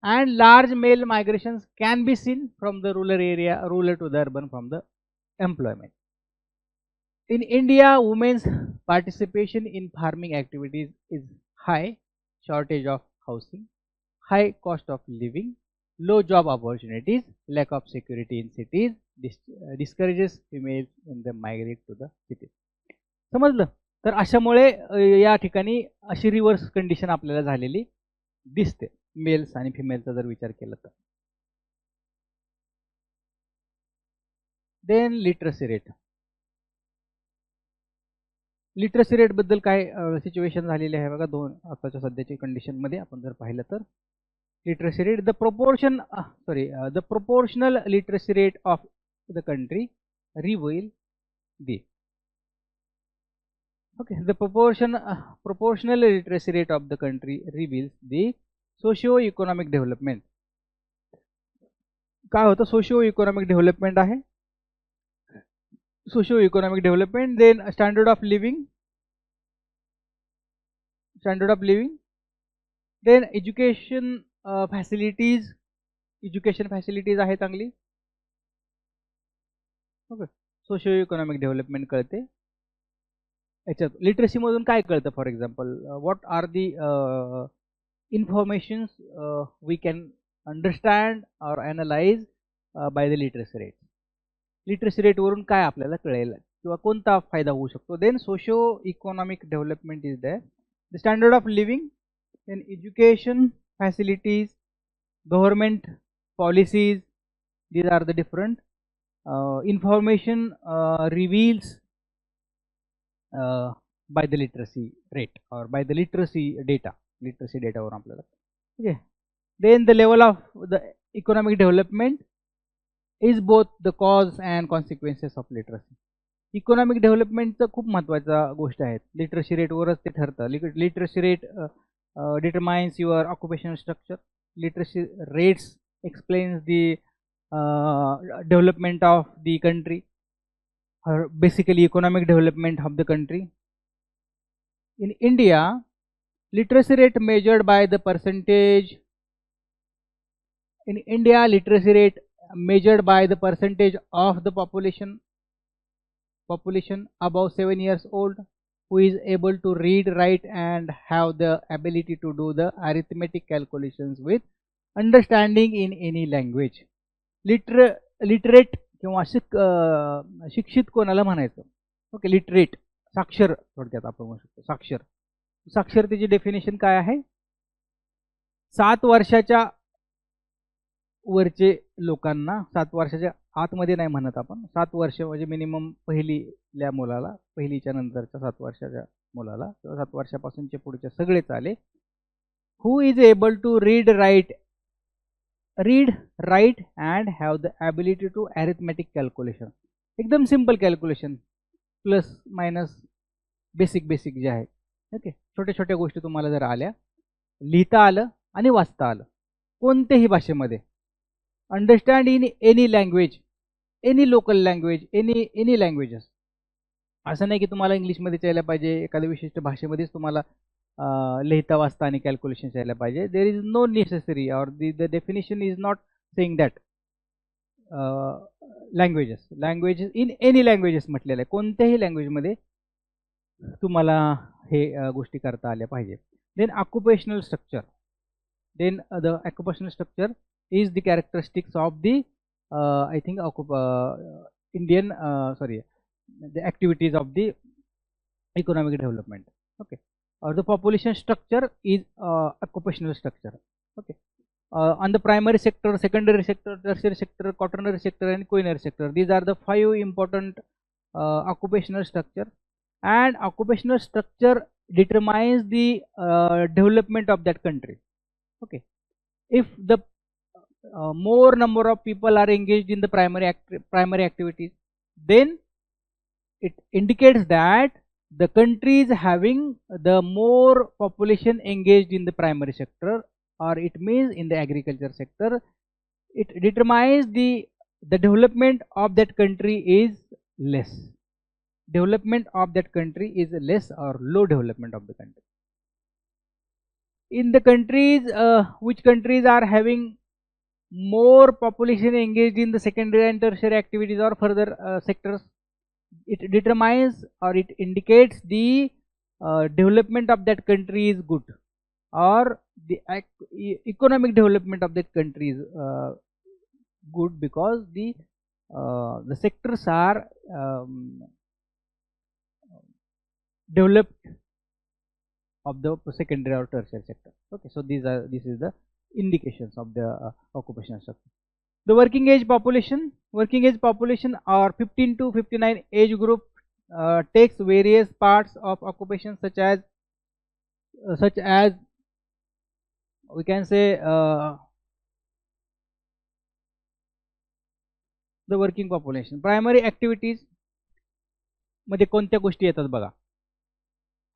and large male migrations can be seen from the rural to the urban from the employment. In India, women's participation in farming activities is high. Shortage of housing, high cost of living, low job opportunities, lack of security in cities discourages females in the migrate to the cities. समजलं? तर अशामुळे या ठिकाणी अशी reverse condition आपल्याला झालेली दिसते mails आणि फिमेलचा जर विचार केला तर. Then literacy rate. Literacy rate बद्दल काय सिच्युएशन झालेली आहे बघा दोन आताच्या सध्याच्या कंडिशन मध्ये आपण जर पाहिलं तर. Literacy rate, the proportional literacy rate of the country reveal the proportional literacy rate of the country reveals the socio-economic development. काय होतं? socio-economic development आहे. Socio-economic development, then standard of living, then education facilities आहे चांगली. Okay, socio-economic development कळते. याच्यात लिटरसीमधून काय कळतं? For example, what are the informations we can understand or analyse by the literacy rate. Literacy रेटवरून काय आपल्याला कळेल किंवा कोणता फायदा होऊ शकतो? Then socio economic development is there, the standard of living, then education facilities, government policies, these are the different information reveals by the literacy rate or by the literacy data वर आपल्याला. Okay, then the level of the economic development is both the cause and consequences of literacy. Economic डेव्हलपमेंटचं खूप महत्त्वाचा गोष्ट आहेत. Literacy रेटवरच ते ठरतं. Literacy rate determines your occupational structure. Literacy rates explains the development of the country, or basically economic development of the country. In India, literacy rate measured by the percentage. In India, literacy rate measured by the percentage of the population above 7 years old who is able to read, write and have the ability to do the arithmetic calculations with understanding in any language. Literate किंवा शिक्षित कोणाला म्हणायचं? Okay, literate साक्षर, थोडक्यात आपण म्हणू शकतो साक्षरतेची definition काय आहे? 7 वर्षाच्या वरचे लोकांना, 7 वर्षाच्या आतमध्ये नाही म्हणत आपण, 7 वर्ष म्हणजे मिनिमम पहिलीच्या मुलाला, पहिलीच्या नंतरच्या 7 वर्षाच्या मुलाला किंवा 7 वर्षापासूनचे पुढचे सगळे चाले. Who is able to read, write and have the ability to arithmetic calculation. एकदम simple calculation, plus minus, basic जे आहे. ओके, छोट्या छोट्या गोष्टी तुम्हाला जर आल्या, लिहिता आलं आणि वाचता आलं कोणत्याही भाषेमध्ये, understand in any language, any local language, any languages. असं नाही की तुम्हाला इंग्लिशमध्ये यायला पाहिजे, एखाद्या विशिष्ट भाषेमध्येच तुम्हाला लिहिता वाचता आणि कॅल्क्युलेशन यायला पाहिजे. देर इज नो नेसेसरी और the definition is not saying that languages in any languages म्हटलेलं आहे. कोणत्याही लँग्वेजमध्ये तुम्हाला हे गोष्टी करता आल्या पाहिजे. Then occupational structure. Then the occupational structure is the characteristics of the I think Indian the activities of the economic development. Okay, or the population structure is occupational structure. Okay, on the primary sector, secondary sector, tertiary sector, quaternary sector and quaternary sector, these are the 5 important occupational structure, and occupational structure determines the development of that country. Okay, if the more number of people are engaged in the primary activities, then it indicates that the country is having the more population engaged in the primary sector, or it means in the agriculture sector. It determines the development of that country is less. Development of that country is less or low development of the country. In the countries, which countries are having more population engaged in the secondary and tertiary activities or further sectors, it determines or it indicates the development of that country is good, or the economic development of that country is good, because the sectors are developed of the secondary or tertiary sector. Okay, so this is the indications of the occupational structure. The working age population or 15 to 59 age group takes various parts of occupation such as we can say the working population. Primary activities मध्ये कोणत्या गोष्टी येतात बघा?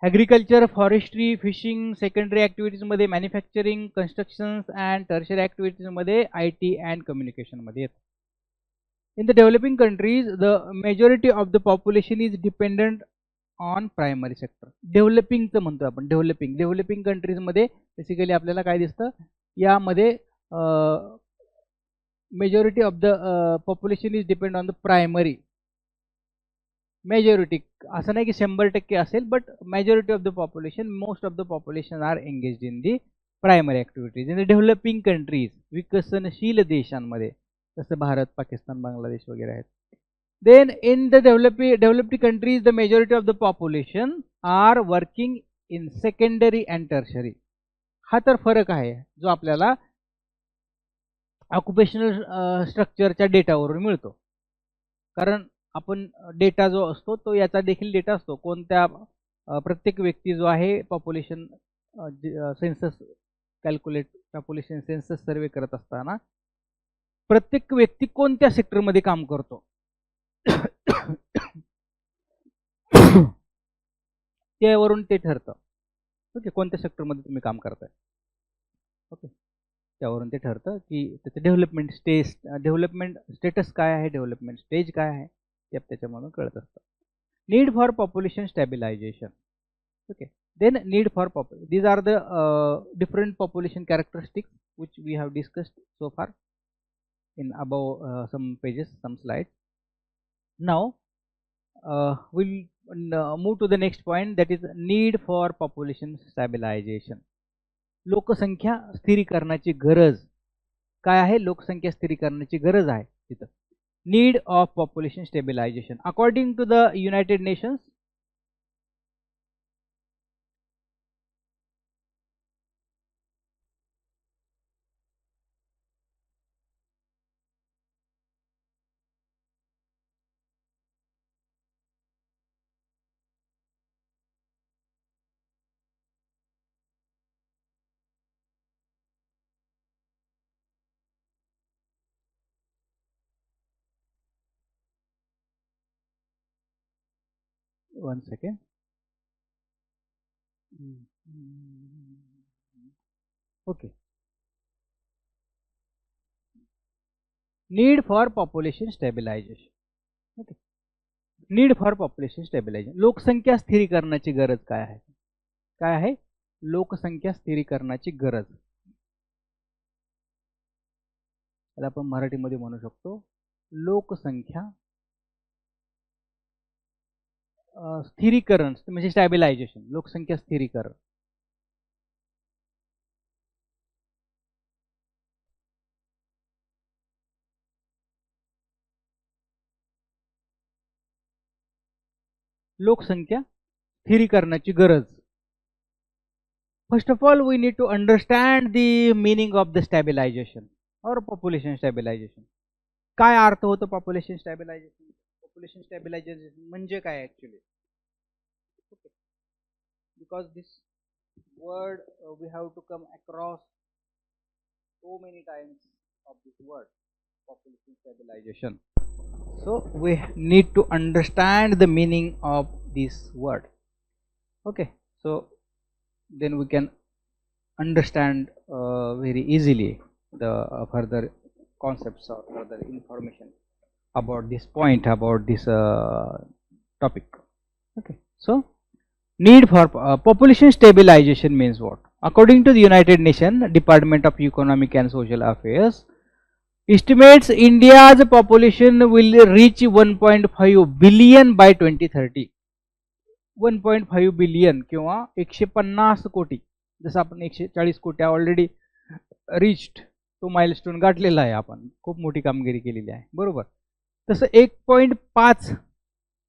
Agriculture, forestry, fishing. Secondary activities मध्ये manufacturing, constructions and tertiary activities मध्ये IT and communication मध्ये येतात. In the developing countries, the majority of the population is dependent on primary sector. Developing चं म्हणतो आपण, डेव्हलपिंग कंट्रीज मध्ये बेसिकली आपल्याला काय दिसतं, यामध्ये majority of the population is depend on the primary majority असं नाही की 100% असेल, but majority of the population, most of the population are engaged in the primary activities in the developing countries, विकसनशील देशांमध्ये जसं भारत, पाकिस्तान, बांगलादेश वगैरे आहेत. Then in the developed countries the majority of the population are working in secondary and tertiary. हा तर फरक आहे जो आपल्याला ऑक्युपेशनल स्ट्रक्चरच्या डेटावरून मिळतो. कारण आपण डेटा जो असतो तो याचा देखील डेटा असतो. कोणत्या प्रत्येक व्यक्ती जो आहे population census calculate, population census survey करत असताना प्रत्येक व्यक्ती कोणत्या सेक्टरमध्ये काम करतो त्यावरून ते ठरतं. ओके, कोणत्या सेक्टरमध्ये तुम्ही काम करताय, ओके, त्यावरून ते ठरतं की त्याचं डेव्हलपमेंट स्टेटस काय आहे, डेव्हलपमेंट स्टेज काय आहे, ते त्याच्यामधून कळत असतं. Need for population stabilization. Okay, then need for these are the different population characteristics which we have discussed so far in above some pages, some slides. Now we'll move to the next point, that is need for population stabilization. लोकसंख्या स्थिरीकरणाची गरज काय आहे? लोकसंख्या स्थिरीकरणाची गरज आहे तिथं. Need of population stabilization according to the United Nations. One second. Okay. Need for population stabilization. Okay. Need for population stabilization. लोकसंख्या स्थिरीकरणाची गरज काय आहे? काय आहे? लोकसंख्या स्थिरीकरणाची गरज. त्याला आपण मराठीमध्ये म्हणू शकतो लोकसंख्या स्थिरीकरण म्हणजे स्टॅबिलायझेशन, लोकसंख्या स्थिरीकरण. लोकसंख्या स्थिरीकरणाची गरज. First of all we need to understand the meaning of the stabilization or population stabilization. काय अर्थ होतो पॉप्युलेशन स्टॅबिलायझेशन? पॉप्युलेशन स्टॅबिलायझेशन म्हणजे काय actually? Because this word we have to come across so many times of this word population stabilization, so we need to understand the meaning of this word. Okay, so then we can understand very easily the further concepts or further information about this point, about this topic. Okay, so need for population stabilization means what? According to the United Nations Department of Economic and Social Affairs, estimates India's population will reach 1.5 billion by 2030. 1.5 billion किंवा 150 कोटी, जसं आपण 140 कोटी already reached, तो milestone गाठलेला आहे, आपण खूप मोठी कामगिरी केलेली आहे, बरोबर. तसं 1.5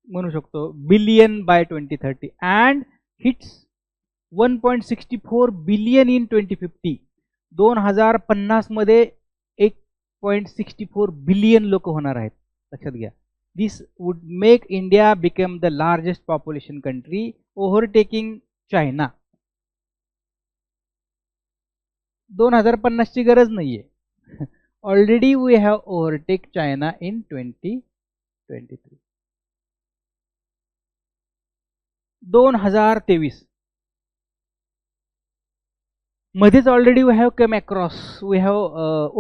म्हणू शकतो billion by 2030 and hits 1.64 billion in 2050. 2050 मध्ये 1.64 बिलियन लोक होणार आहेत, लक्षात घ्या. This would make India become the largest population country, overtaking China. 2050 ची गरज नाहीये, already we have overtake China in 2023. 2023 मध्येच already we have come across, we have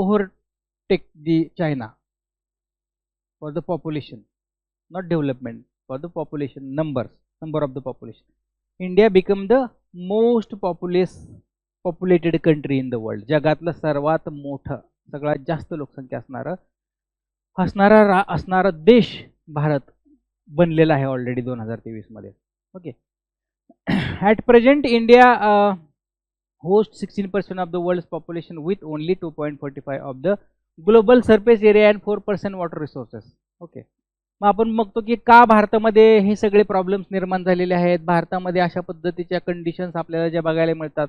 overtake the China for the population, not development, for the population number of the population. India become the most populated country in the world. जगातलं सर्वात मोठं, सगळ्यात जास्त लोकसंख्या असणारा देश भारत बनलेला आहे ऑलरेडी 2023 मध्ये. Okay. At present India hosts 16% of the world's population with only 2.45 of the global surface area and 4% water resources. Okay. मग आपण बघतो की का भारतामध्ये हे सगळे प्रॉब्लेम्स निर्माण झालेले आहेत. भारतामध्ये अशा पद्धतीच्या कंडिशन्स आपल्याला ज्या बघायला मिळतात.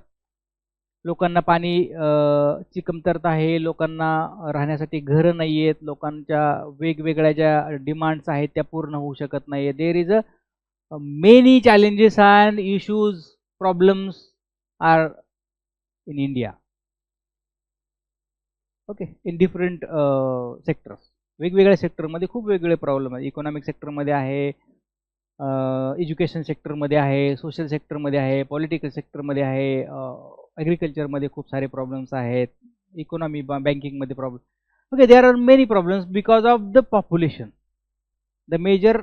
लोकांना पाणी ची कमतरता आहे, लोकांना राहण्यासाठी घरं नाही आहेत, लोकांच्या वेगवेगळ्या ज्या डिमांड्स आहेत त्या पूर्ण होऊ शकत नाही. There is a many challenges and issues problems are in India. Okay. In different sectors. वेगवेगळ्या सेक्टरमध्ये खूप वेगवेगळे प्रॉब्लेम आहेत. इकॉनॉमिक सेक्टरमध्ये आहे, एज्युकेशन सेक्टरमध्ये आहे, सोशल सेक्टरमध्ये आहे, पॉलिटिकल सेक्टरमध्ये आहे, ॲग्रिकल्चरमध्ये खूप सारे प्रॉब्लेम्स आहेत, इकॉनॉमी बँकिंगमध्ये problem. Okay. There are many problems because of the population. The major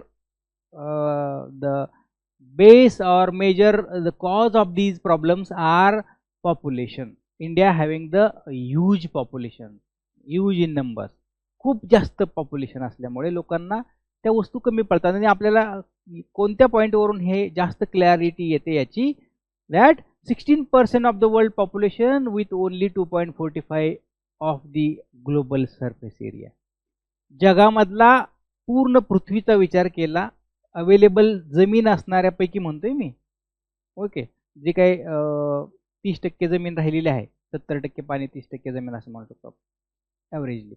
the base or major the cause of these problems are population. India having the huge population, huge in numbers. खूप जास्त population असल्यामुळे लोकांना त्या वस्तू कमी पडतात. आणि आपल्याला कोणत्या पॉईंटवरून हे जास्त क्लॅरिटी येते याची, that 16% of the world population with only 2.45 of the global surface area. जगामधला पूर्ण पृथ्वीचा विचार केला, अवेलेबल जमीन असणाऱ्यापैकी म्हणतोय मी. ओके. जे काही 30% जमीन राहिलेली आहे, 70% पाणी, 30% जमीन असं म्हणू शकतो ॲव्हरेजली.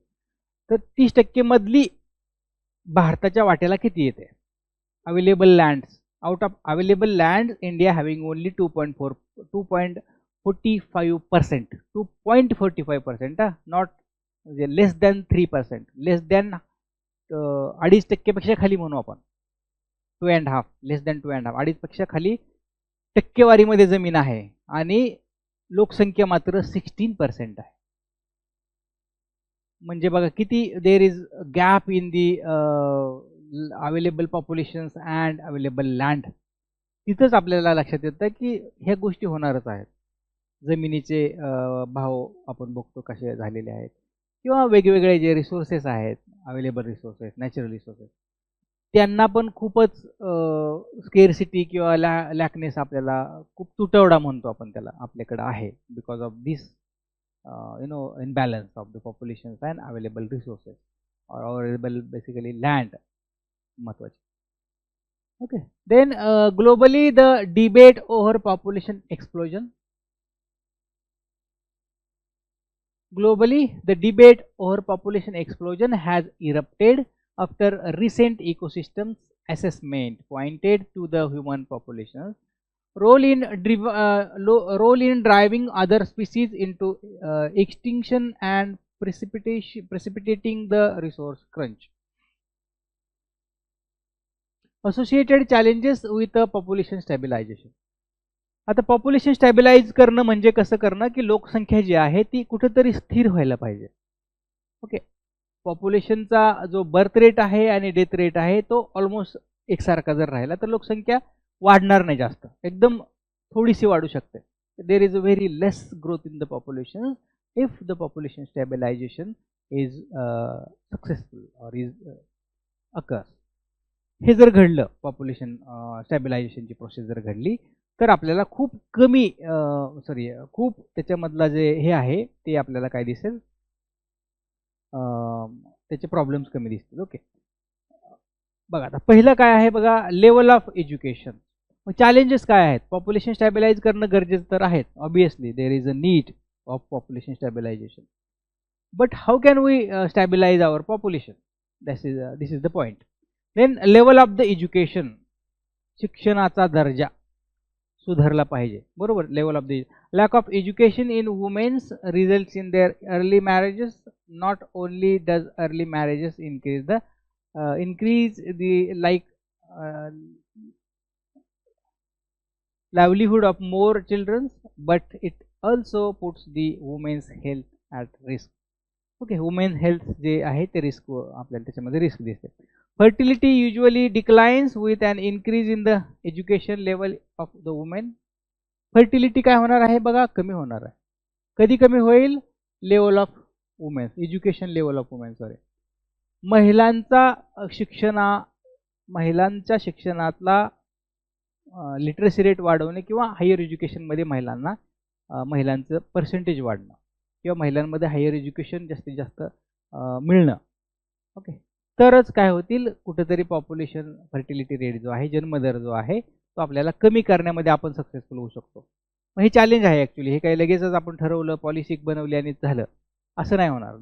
तर 30% मधली भारताच्या वाट्याला किती येते available lands? Out of available land India having only 2.45%. 2.45%, not less than 3%, less than 2.5% खाली म्हणू आपण. 2.5, लेस दॅन 2.5, 2.5% खाली टक्केवारीमध्ये जमीन आहे आणि लोकसंख्या मात्र 16% आहे. म्हणजे बघा किती there is gap in the available populations and available land. तिथंच आपल्याला लक्षात येतं की ह्या गोष्टी होणारच आहेत. जमिनीचे भाव आपण बघतो कसे झालेले आहेत, किंवा वेगवेगळे जे रिसोर्सेस आहेत, अवेलेबल रिसोर्सेस, नॅचरल रिसोर्सेस, त्यांना पण खूपच स्केअरसिटी किंवा लॅकनेस आपल्याला खूप तुटवडा म्हणतो आपण त्याला आपल्याकडे आहे, because of this imbalance of the populations and available resources or available basically land महत्वाचे. Okay. Then globally the debate over population explosion. Globally the debate over population explosion has erupted after a recent ecosystems assessment pointed to the human populations role in driving other species into extinction and precipitating the resource crunch. Associated challenges with population stabilization. आता population स्टॅबिलाइज करणं म्हणजे कसं करणं की लोकसंख्या जी आहे ती कुठेतरी स्थिर व्हायला पाहिजे. ओके. पॉप्युलेशनचा जो बर्थ रेट आहे आणि डेथ रेट आहे तो ऑलमोस्ट एकसारखा जर राहिला तर लोकसंख्या वाढणार नाही, जास्त एकदम थोडीशी वाढू शकते. देर is a very less growth in the population if the population stabilization is successful और इज अकर्स. हे जर घडलं, पॉप्युलेशन स्टॅबिलायझेशनची प्रोसेस जर घडली, तर आपल्याला खूप कमी खूप त्याच्यामधला जे हे आहे ते आपल्याला काय दिसेल, त्याचे प्रॉब्लेम्स कमी दिसतील. ओके. बघा आता पहिलं काय आहे बघा, लेवल ऑफ एज्युकेशन. चॅलेंजेस काय आहेत? पॉप्युलेशन स्टॅबिलाइज करणं गरजेचं तर आहेत, obviously there is a need of population stabilization, but how can we stabilize our population? This is the point. Then level of the education, शिक्षणाचा दर्जा सुधारला पाहिजे, बरोबर. Level of the lack of education in women's results in their early marriages. Not only does early marriages increase the livelihood of more children, but it also puts the women's health at risk. Okay. women's health जे आहे ते risk, आपल्याला त्याच्यामध्ये risk दिसते. fertility usually declines with an increase in the education level of the women. fertility काय होणार आहे बघा, कमी होणार आहे. कधी कमी होईल? Level of women's, education level of women's. महिलांचा महिलांच्या शिक्षणातला लिटरसी रेट वाढवणे किंवा हायर एज्युकेशनमध्ये महिलांचं पर्सेंटेज वाढणं किंवा महिलांमध्ये हायर एज्युकेशन जास्तीत जास्त मिळणं. ओके, तरच काय होतील, कुठेतरी पॉप्युलेशन फर्टिलिटी रेट जो आहे, जन्मदर जो आहे तो आपल्याला कमी करण्यामध्ये आपण सक्सेसफुल होऊ शकतो. मग हे चॅलेंज आहे ॲक्च्युली. हे काही लगेचच आपण ठरवलं, पॉलिसी बनवली आणि झालं असं नाही होणार.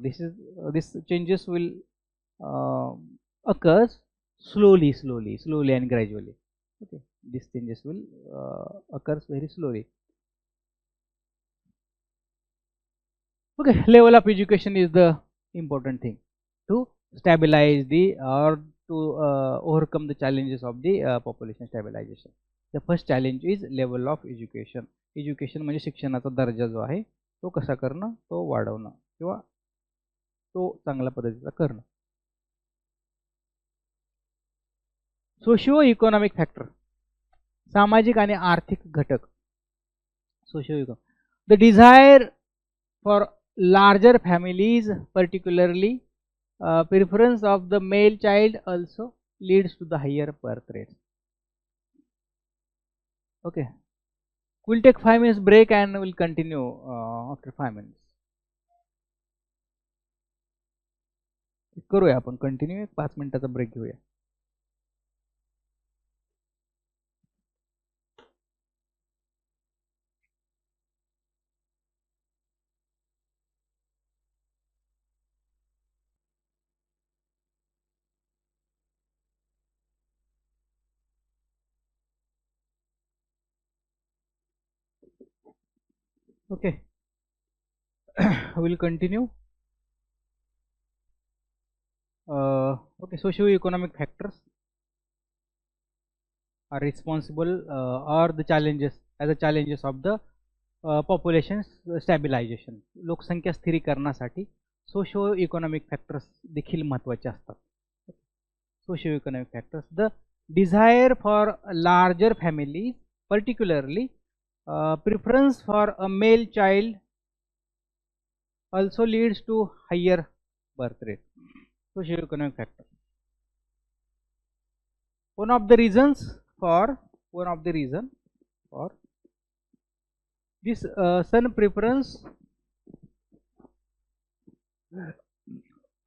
This changes will occurs slowly and gradually. Okay, these changes will occurs very slowly. Okay, level of education is the important thing to stabilize the or to overcome the challenges of the population stabilization. The first challenge is level of education. Education म्हणजे शिक्षणाचा दर्जा जो आहे तो कसा करणं, तो वाढवणं किंवा तो चांगल्या पद्धतीचा करणं. सोशिओ इकॉनॉमिक फॅक्टर, सामाजिक आणि आर्थिक घटक. Socio economic, the desire for larger families, particularly preference of the male child also leads to the higher birth rate. Okay, we'll take 5 minutes break and we'll continue after 5 minutes. करूया आपण continue, 5 मिनिटाचा break घेऊया. Okay, we'll continue. Okay, socio-economic factors are responsible or the challenges as the challenges of the population stabilization. लोकसंख्या स्थिरीकरणासाठी socio economic factors देखील महत्त्वाचे असतात. Socio economic factors, the desire for larger families, particularly preference for a male child also leads to higher birth rate. Socio-economic factor. One of the reason for this son preference.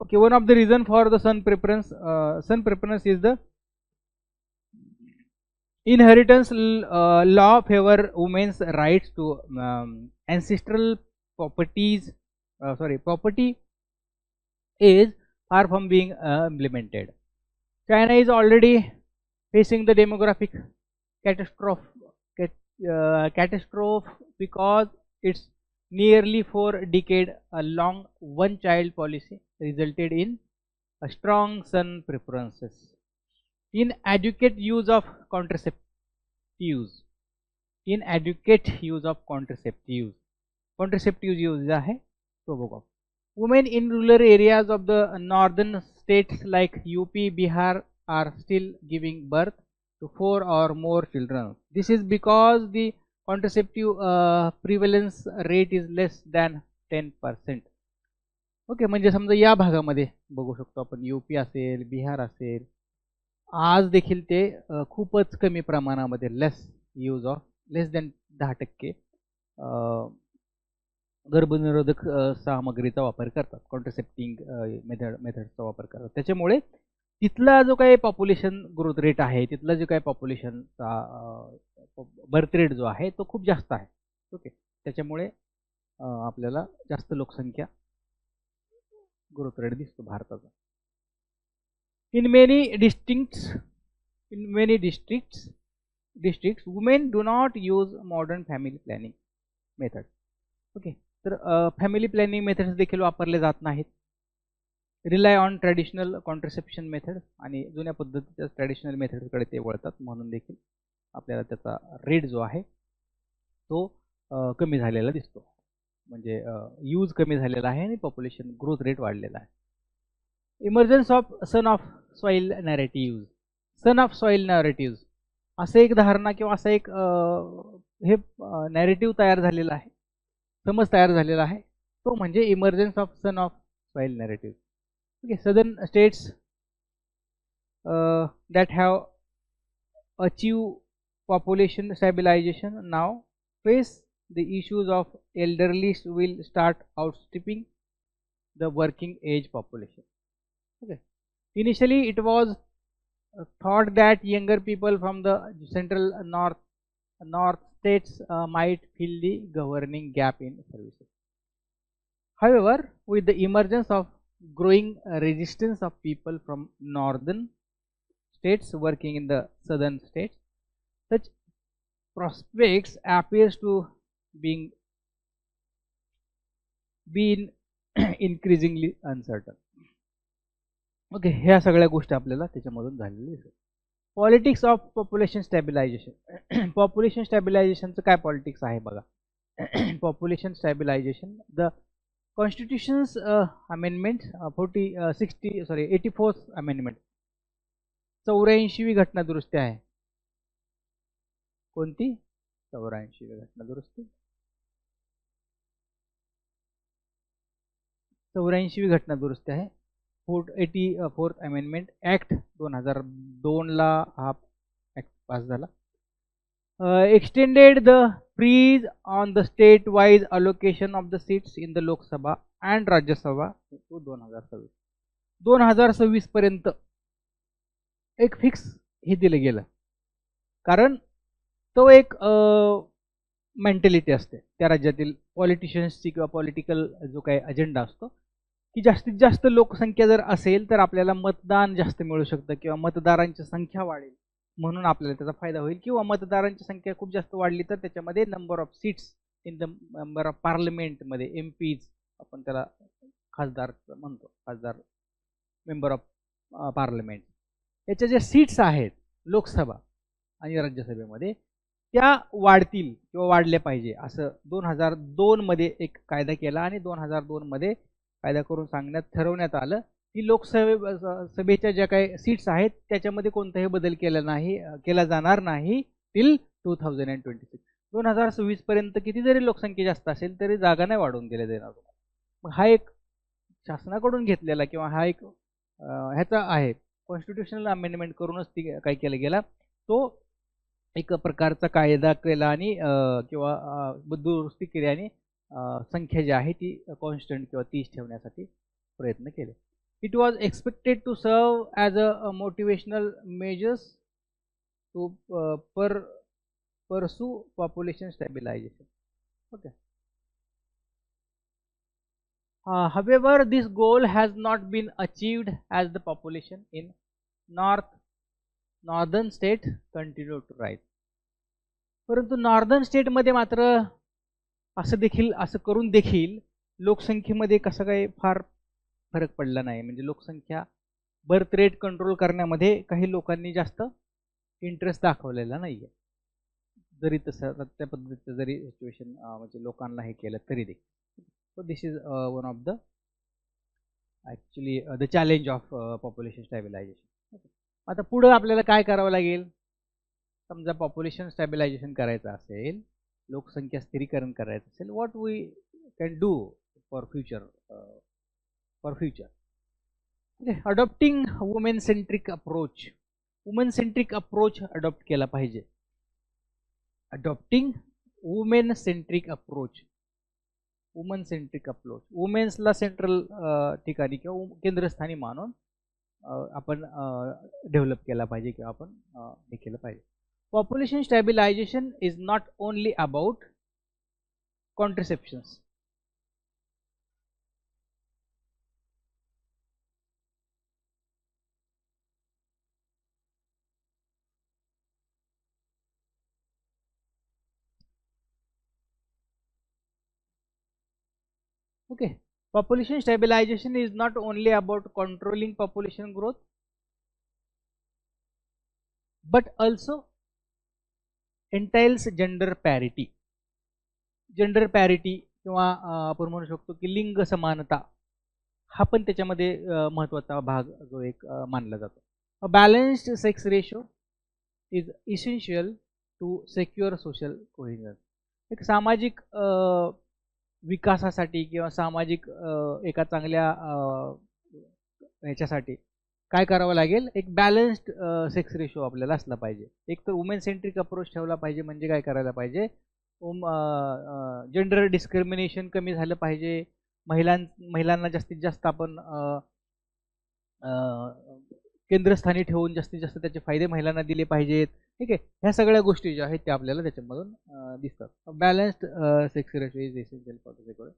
Okay, one of the reason for the son preference is the inheritance law favor women's rights to ancestral properties. Property is far from being implemented. China is already facing the demographic catastrophe because its nearly 4 decade long one child policy resulted in a strong son preferences. Inadequate use of contraceptives use आहे तो बघा. Women in rural areas of the northern states like UP, Bihar are still giving birth to 4 or more children. This is because the contraceptive prevalence rate is less than 10%. Okay, म्हणजे समजा या भागामध्ये बघू शकतो आपण, UP असेल, बिहार असेल, आज देखील ते खूपच कमी प्रमाणामध्ये लेस दॅन 10% गर्भनिरोधक सामग्रीचा वापर करतात, कॉन्ट्रासेप्टिंग मेथडचा वापर करतात. त्याच्यामुळे तिथला जो काही पॉप्युलेशन ग्रोथ रेट आहे, तिथला जो काही पॉप्युलेशनचा बर्थ रेट जो आहे तो खूप जास्त आहे. ओके, त्याच्यामुळे आपल्याला जास्त लोकसंख्या ग्रोथ रेट दिसतो भारताचा. In many districts, women do not use modern family planning method. Okay, तर फॅमिली प्लॅनिंग मेथड्स देखील वापरले जात नाहीत. Rely on traditional contraception method, आणि जुन्या पद्धतीच्या ट्रॅडिशनल मेथडकडे ते वळतात, म्हणून देखील आपल्याला त्याचा रेट जो आहे तो कमी झालेला दिसतो. म्हणजे यूज कमी झालेला आहे आणि पॉप्युलेशन ग्रोथ रेट वाढलेला आहे. Emergence of son of soil narratives असं एक धारणा किंवा असं एक हे नॅरेटिव्ह तयार झालेला आहे, समज तयार झालेला आहे, तो म्हणजे emergence of son of soil narrative. Okay, southern states that have achieved population stabilization now face the issues of elderly will start outstripping the working age population. Okay. Initially, it was thought that younger people from the central north states might fill the governing gap in services. However, with the emergence of growing resistance of people from northern states working in the southern states, such prospects appears to being increasingly uncertain. Okay, ह्या सगळ्या गोष्टी आपल्याला त्याच्यामधून झालेल्या दिसतात. Politics of population stabilization. Population स्टॅबिलायझेशनचं काय politics आहे बघा. Population stabilization, the constitution's amendment 84th amendment, 84वी घटना दुरुस्ती आहे. कोणती? 84वी घटना दुरुस्ती. 84वी घटना दुरुस्ती आहे. 84th अमेंडमेंट ऍक्ट 2002 ला हा ऍक्ट पास झाला. Extended the freeze on the state wise allocation of the seats in the Lok Sabha and Rajya Sabha to 2026. 2026 पर्यंत एक फिक्स हे दिलं गेलं, कारण तो एक मेंटॅलिटी असते त्या राज्यातील पॉलिटिशियन्सची किंवा पॉलिटिकल जो काही अजेंडा असतो की जास्तीत जास्त लोकसंख्या जर असेल तर आपल्याला मतदान जास्त मिळू शकतं किंवा मतदारांची संख्या वाढेल म्हणून आपल्याला त्याचा फायदा होईल, किंवा मतदारांची संख्या खूप जास्त वाढली तर त्याच्यामध्ये number of seats in the member of पार्लमेंटमध्ये एमपीज आपण त्याला खासदार म्हणतो, खासदार मेंबर ऑफ पार्लमेंट, याच्या ज्या सीट्स आहेत लोकसभा आणि राज्यसभेमध्ये त्या वाढतील किंवा वाढल्या पाहिजे असं 2002 मध्ये एक कायदा केला आणि 2002 मध्ये कायदा करून ठरवण्यात आलं की लोकसभेच्या ज्या काही सीट्स आहेत त्याच्यामध्ये कोणताही बदल केला जाणार नाही टिल 2026. 2026 पर्यंत किती जरी लोकसंख्या जास्त असेल तरी जागा नाही वाढवून दिल्या जाणार. मग हा एक शासनाकडून घेतलेला किंवा हा एक ह्याचा आहे कॉन्स्टिट्यूशनल अमेंडमेंट करूनच ती काय केलं गेला, तो एक प्रकारचा कायदा केला आणि किंवा दुरुस्ती केली आणि संख्या जी आहे ती कॉन्स्टंट किंवा 30 ठेवण्यासाठी प्रयत्न केले. It was expected to serve as a motivational measures to pursue population stabilization. Okay. However, this goal has not been achieved as the population in northern state continue to rise. परंतु northern स्टेटमध्ये मात्र असं करून देखील लोकसंख्येमध्ये कसं काही फार फरक पडला नाही. म्हणजे लोकसंख्या बर्थ रेट कंट्रोल करण्यामध्ये काही लोकांनी जास्त इंटरेस्ट दाखवलेला नाही आहे, जरी तसं त्या पद्धतीचं जरी सिच्युएशन म्हणजे लोकांना हे केलं तरी देखील. So this is one of the the challenge of population stabilization. आता पुढे आपल्याला काय करावं लागेल, समजा पॉप्युलेशन स्टॅबिलायझेशन करायचं असेल, लोकसंख्या स्थिरीकरण करायचं असेल, what we can do for future. Adopting women centric approach. Women centric approach adopt केला पाहिजे. Adopting women centric approach. Woman centric approach, वुमेन्सला सेंट्रल ठिकाणी किंवा केंद्रस्थानी मानून आपण डेव्हलप केला पाहिजे किंवा आपण हे केलं पाहिजे. Population stabilization is not only about contraceptions. Okay, population stabilization is not only about controlling population growth, but also entails gender parity. Gender parity किंवा आपण म्हणू शकतो की लिंग समानता हा पण त्याच्यामध्ये महत्त्वाचा भाग जो एक मानला जातो. A balanced sex ratio is essential to secure social cohesion. एक सामाजिक विकासासाठी किंवा सामाजिक एका चांगल्या ह्याच्यासाठी काय करावं लागेल, एक बॅलन्स्ड सेक्स रेशो आपल्याला असला पाहिजे. एक तर वुमेन सेंट्रिक अप्रोच ठेवला पाहिजे, म्हणजे काय करायला पाहिजे, जेंडर डिस्क्रिमिनेशन कमी झालं पाहिजे, महिलांना जास्तीत जास्त आपण केंद्रस्थानी ठेवून जास्तीत जास्त त्याचे फायदे महिलांना दिले पाहिजेत. ठीक आहे, ह्या सगळ्या गोष्टी ज्या आहेत त्या आपल्याला त्याच्यामधून दिसतात. Balanced sex ratio is essential for the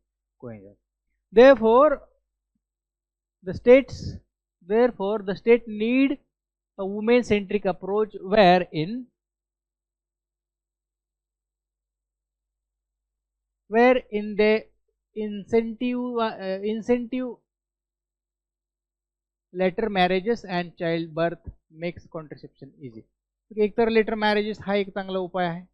cohesion. Therefore, the states, therefore, the state need a women-centric approach wherein the incentive later marriages and child birth makes contraception easy. एक तर लेटर मॅरेजेस हा एक चांगला उपाय आहे.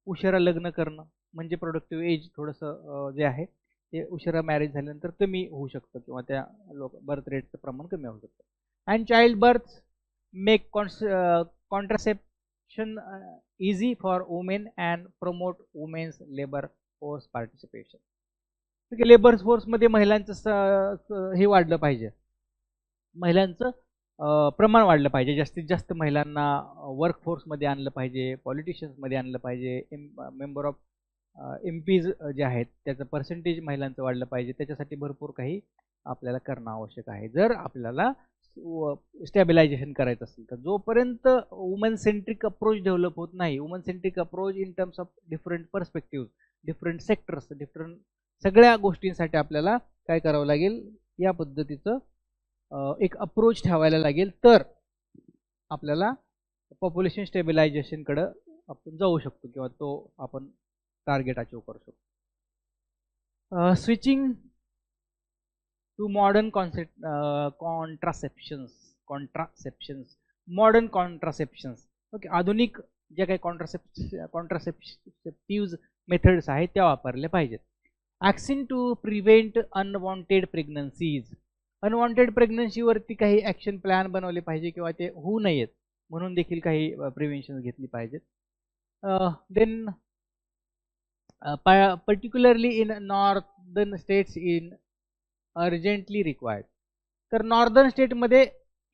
उशिरा लग्न करणं म्हणजे प्रोडक्टिव्ह एज थोडंसं जे आहे ते उशिरा मॅरेज झाल्यानंतर कमी होऊ शकतं, किंवा त्या बर्थ रेटचं प्रमाण कमी होऊ शकतं. And child birth make contraception easy for women and promote women's labour force participation. ठीक आहे, लेबर फोर्समध्ये महिलांचं हे वाढलं पाहिजे, महिलांचं प्रमाण वाढलं पाहिजे, जास्तीत जास्त महिलांना वर्कफोर्समध्ये आणलं पाहिजे, पॉलिटिशियन्समध्ये आणलं पाहिजे, मेंबर ऑफ MPs जे आहेत त्याचं पर्सेंटेज महिलांचं वाढलं पाहिजे. त्याच्यासाठी भरपूर काही आपल्याला करणं आवश्यक आहे जर आपल्याला स्टॅबिलायझेशन करायचं असेल तर. जोपर्यंत वुमन सेंट्रिक अप्रोच डेव्हलप होत नाही, woman centric approach in terms of different perspective, different sectors, different सगळ्या गोष्टींसाठी आपल्याला काय करावं लागेल, या पद्धतीचं एक अप्रोच ठेवायला लागेल, तर आपल्याला पॉप्युलेशन स्टेबिलायझेशनकडे आपण जाऊ शकतो, किंवा तो आपण टार्गेट अचीव करू शकतो. Switching to modern contraceptions, modern contraceptions. Okay, आधुनिक ज्या काही कॉन्ट्रासेप्टिव्ह मेथड्स आहेत त्या वापरल्या पाहिजेत. Action to prevent unwanted pregnancies. Unwanted प्रेग्नन्सीवरती काही ॲक्शन प्लॅन बनवले पाहिजे, किंवा ते होऊ नयेत म्हणून देखील काही प्रिव्हेन्शन घेतली पाहिजेत. Then particularly in northern states in urgently required. तर नॉर्दर्न स्टेटमध्ये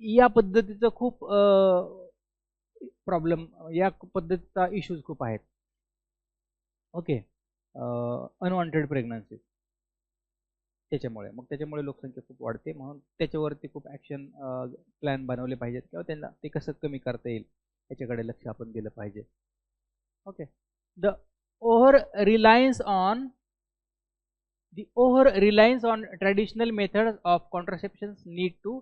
या पद्धतीचं खूप प्रॉब्लेम, या पद्धतीचा इश्यूज खूप आहेत. ओके, अनवॉन्टेड प्रेग्नन्सी त्याच्यामुळे लोकसंख्या खूप वाढते, म्हणून त्याच्यावरती खूप ॲक्शन प्लॅन बनवले पाहिजेत, किंवा त्यांना ते कसं कमी करता येईल याच्याकडे लक्ष आपण दिलं पाहिजे. Okay, the over reliance on traditional methods of contraceptions need to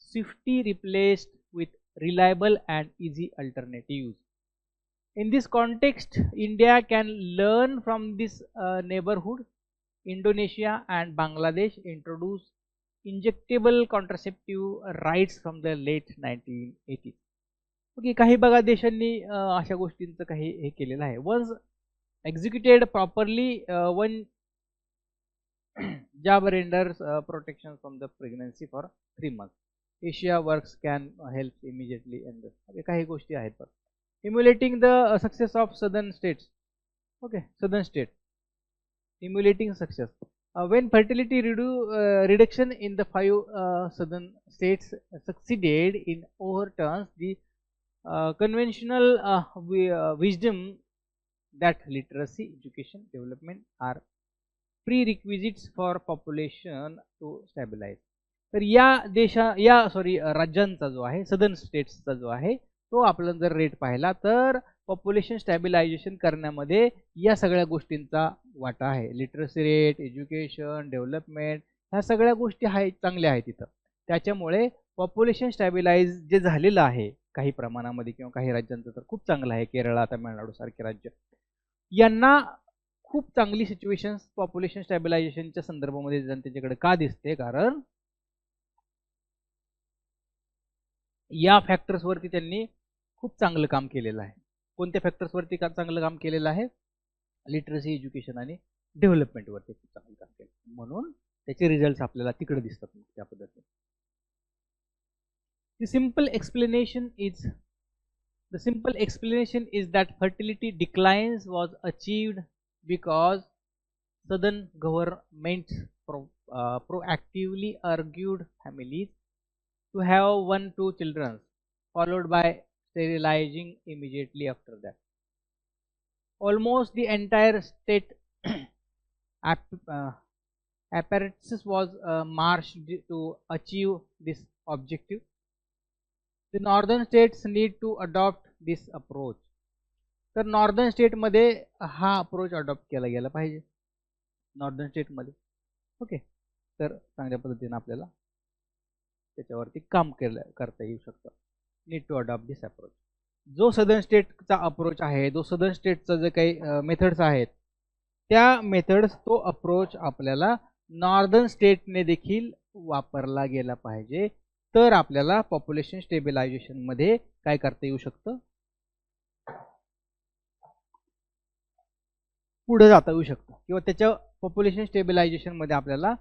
swiftly replaced with reliable and easy alternatives. In this context, India can learn from this neighborhood. Indonesia and Bangladesh introduced injectable contraceptive rights from the late 1980s. ओके, काही बघा देशांनी अशा गोष्टींचं काही हे केलेलं आहे. Once executed properly, one job renders protection from the pregnancy for 3 months. Asia works can help immediately in this. Okay, काही गोष्टी आहेत. पण emulating the success of southern states. Okay, southern state emulating success. When fertility reduction in the 5 southern states succeeded in overturns the conventional wisdom that literacy, education, development are prerequisites for population to stabilize. तर या राज्यांचा जो आहे, southern स्टेट्सचा जो आहे, तो आपला जर रेट पाहिला तर पॉप्युलेशन स्टॅबिलायझेशन करण्यामध्ये या सगळ्या गोष्टींचा वाटा आहे. लिटरसी रेट, एज्युकेशन, डेव्हलपमेंट, ह्या सगळ्या गोष्टी आहेत, चांगल्या आहेत तिथं. त्याच्यामुळे पॉप्युलेशन स्टॅबिलाइज जे झालेलं आहे काही प्रमाणामध्ये, किंवा काही राज्यांचं तर खूप चांगलं आहे. केरळ, तामिळनाडू सारखे राज्य, यांना खूप चांगली सिच्युएशन पॉप्युलेशन स्टॅबिलायझेशनच्या संदर्भामध्ये जनतेच्याकडे का दिसते, कारण या फॅक्टर्सवरती त्यांनी खूप चांगलं काम केलेलं आहे. कोणत्या फॅक्टर्सवरती चांगलं काम केलेलं आहे? लिटरसी, एज्युकेशन आणि डेव्हलपमेंटवरती खूप चांगलं काम केलं, म्हणून त्याचे रिझल्ट्स आपल्याला तिकडे दिसतात त्या पद्धतीने. The simple explanation is that fertility declines was achieved because southern governments proactively urged families to have 1-2 children, followed by sterilizing immediately after that. Almost the entire state apparatus was marched to achieve this objective. The northern states need to adopt this approach. तर northern स्टेटमध्ये हा approach adopt केला गेला पाहिजे northern स्टेटमध्ये. Okay, तर चांगल्या पद्धतीने आपल्याला त्याच्यावरती काम करता येऊ शकतं. Need to adopt this approach. जो सदर्न स्टेटचा अप्रोच आहे, जो सदर्न स्टेटचा जे काही मेथड्स आहेत, त्या मेथड्स तो अप्रोच आपल्याला नॉर्दर्न स्टेटने देखील वापरला गेला पाहिजे. तर आपल्याला पॉप्युलेशन स्टेबिलायझेशन मध्ये काय करता येऊ शकतं, पुढे जाता येऊ शकतं, किंवा त्याच्या पॉप्युलेशन स्टेबिलायझेशन मध्ये आपल्याला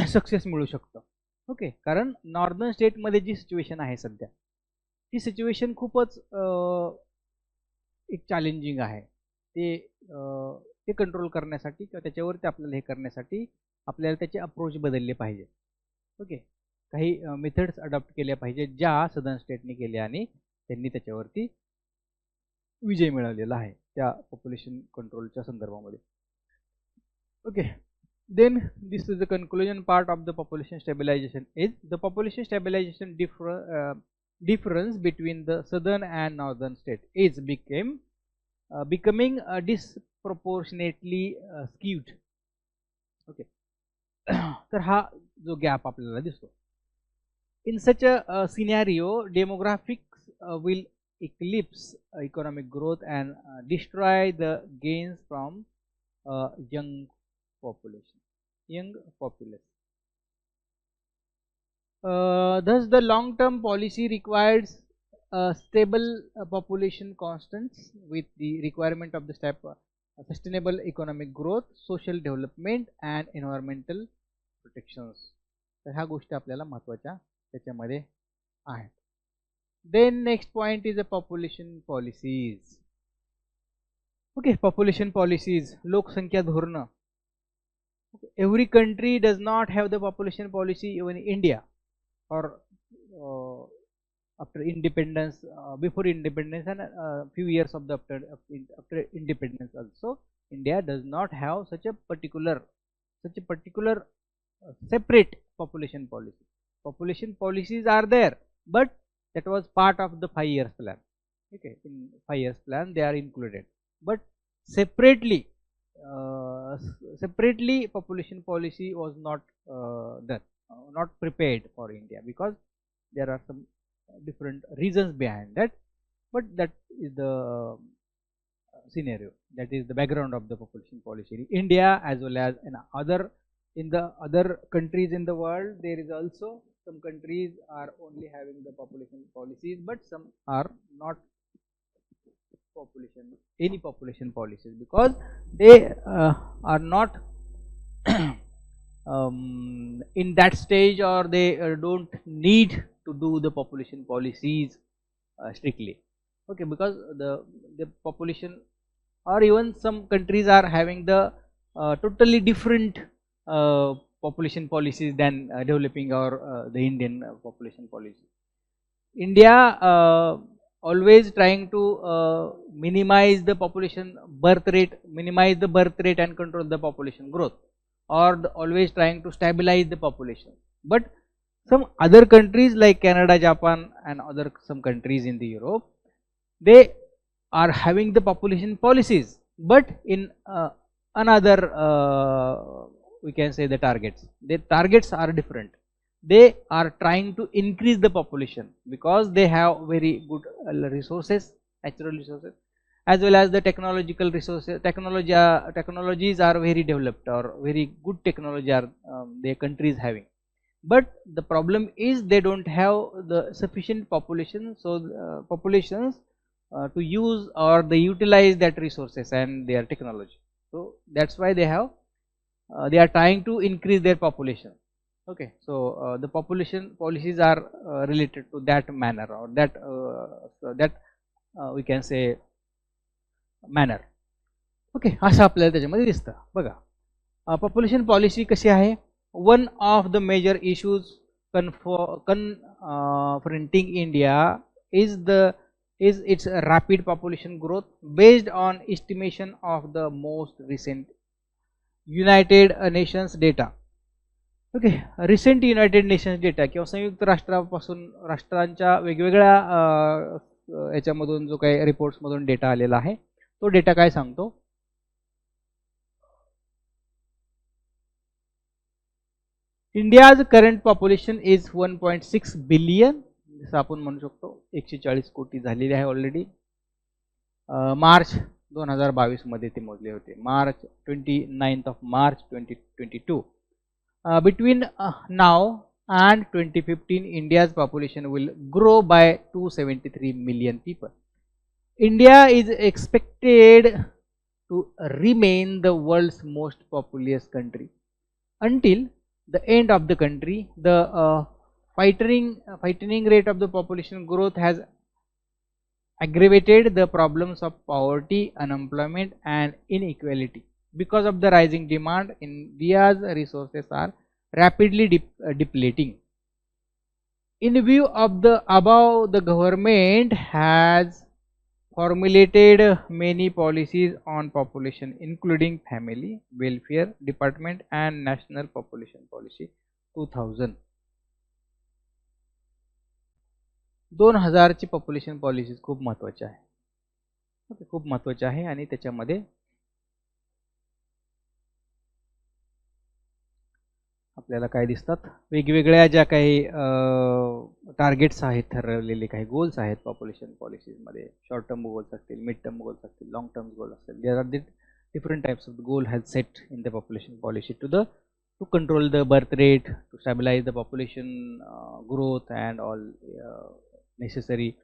सक्सेस मिळू शकतं. ओके, कारण नॉर्दर्न स्टेटमध्ये जी सिच्युएशन आहे सध्या, ती सिच्युएशन खूपच एक चॅलेंजिंग आहे. ते कंट्रोल करण्यासाठी किंवा त्याच्यावरती आपल्याला हे करण्यासाठी आपल्याला त्याचे अप्रोच बदलले पाहिजे. ओके, काही मेथड्स अडॉप्ट केल्या पाहिजे ज्या सदर्न स्टेटने केल्या आणि त्यांनी त्याच्यावरती विजय मिळवलेला आहे त्या पॉप्युलेशन कंट्रोलच्या संदर्भामध्ये. Okay, then this is the conclusion part of the population stabilization. Is the population stabilization difference between the southern and northern state is becoming disproportionately skewed. Okay, तर हा जो गॅप आपल्याला दिसतो. In such a scenario, demographics will eclipse economic growth and destroy the gains from young population. Thus, the long-term policy requires stable population constants with the requirement of the sustainable economic growth, social development, and environmental protections. तर ह्या गोष्टी आपल्याला महत्त्वाच्या त्याच्यामध्ये आहेत. Then next point is the population policies. Okay, population policies, लोकसंख्या धोरण. Every country does not have the population policy. Even India, or after independence, before independence, and few years of the after independence also, India does not have such a particular separate population policy. Population policies are there, but that was part of the 5 years plan. Okay, in 5 years plan they are included, but separately population policy was not done, not prepared for India, because there are some different reasons behind that. But that is the scenario, that is the background of the population policy in India, as well as in the other countries in the world. There is also some countries are only having the population policies, but some are not any population policies, because they are not in that stage, or they don't need to do the population policies strictly. Okay, because the population, or even some countries are having the totally different population policies than developing or the Indian population policy. India always trying to minimize the population birth rate, and control the population growth, or always trying to stabilize the population. But some other countries like Canada, Japan, and some countries in the Europe, they are having the population policies, but in another we can say the targets. Their targets are different. They are trying to increase the population because they have very good resources, natural resources, as well as the technological resources. Technologies are very developed, or very good technology are the countries having. But the problem is they don't have the sufficient population, so populations to use or they utilize that resources and their technology. So that's why they are trying to increase their population. Okay, so the population policies are related to that manner, or that we can say manner. Okay, असं आपल्याला त्याच्यामध्ये दिसतं. बघा, population policy कशी आहे. One of the major issues confronting India is its rapid population growth based on estimation of the most recent United Nations data. Okay, recent United nations data किंवा संयुक्त राष्ट्रापासून राष्ट्रांच्या वेगवेगळ्या याच्यामधून जो काही रिपोर्ट्समधून डेटा आलेला आहे तो डेटा काय सांगतो, India's current population is 1.6 billion, जसं आपण म्हणू शकतो 140 कोटी झालेली आहे ऑलरेडी. मार्च 2022 मध्ये ते मोजले होते, March 29 of March 2022. Between now and 2015, India's population will grow by 273 million people. India is expected to remain the world's most populous country until the end of the country. The frightening rate of the population growth has aggravated the problems of poverty, unemployment, and inequality. Because of the rising demand, India's resources are rapidly depleting. In view of the above, the government has formulated many policies on population, including Family Welfare Department and National Population Policy 2000. 2000 ची population policies खूप महत्त्वाची आहे. Okay, खूप महत्त्वाची आहे आणि त्याच्यामध्ये आपल्याला काय दिसतात, वेगवेगळ्या ज्या काही टार्गेट्स आहेत, ठरवलेले काही गोल्स आहेत पॉप्युलेशन पॉलिसीजमध्ये. शॉर्ट टर्म गोल्स असतील, मिड टर्म गोल्स असतील, लॉंग टर्म गोल असतील. There are the different types of goal has set in the population policy to control the birth rate, to stabilize the population growth, and all necessary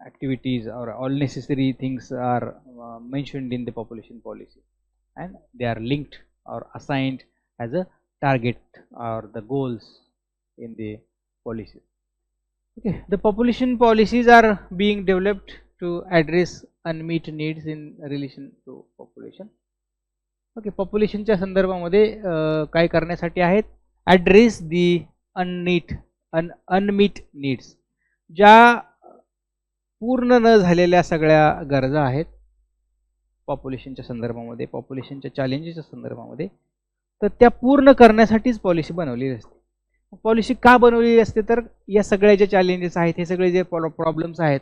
activities or all necessary things are mentioned in the population policy, and they are linked or assigned as a target or the goals in the policy. Okay, the population policies are being developed to address unmet needs in relation to population. Okay, पॉप्युलेशनच्या संदर्भामध्ये काय करण्यासाठी आहेत, address दी अनमीट needs, ज्या पूर्ण न झालेल्या सगळ्या गरजा आहेत पॉप्युलेशनच्या संदर्भामध्ये, पॉप्युलेशनच्या चॅलेंजेसच्या संदर्भामध्ये, तर त्या पूर्ण करण्यासाठीच पॉलिसी बनवलेली असते. पॉलिसी का बनवलेली असते, तर या सगळ्या जे चॅलेंजेस आहेत, हे सगळे जे प्रॉब्लेम्स आहेत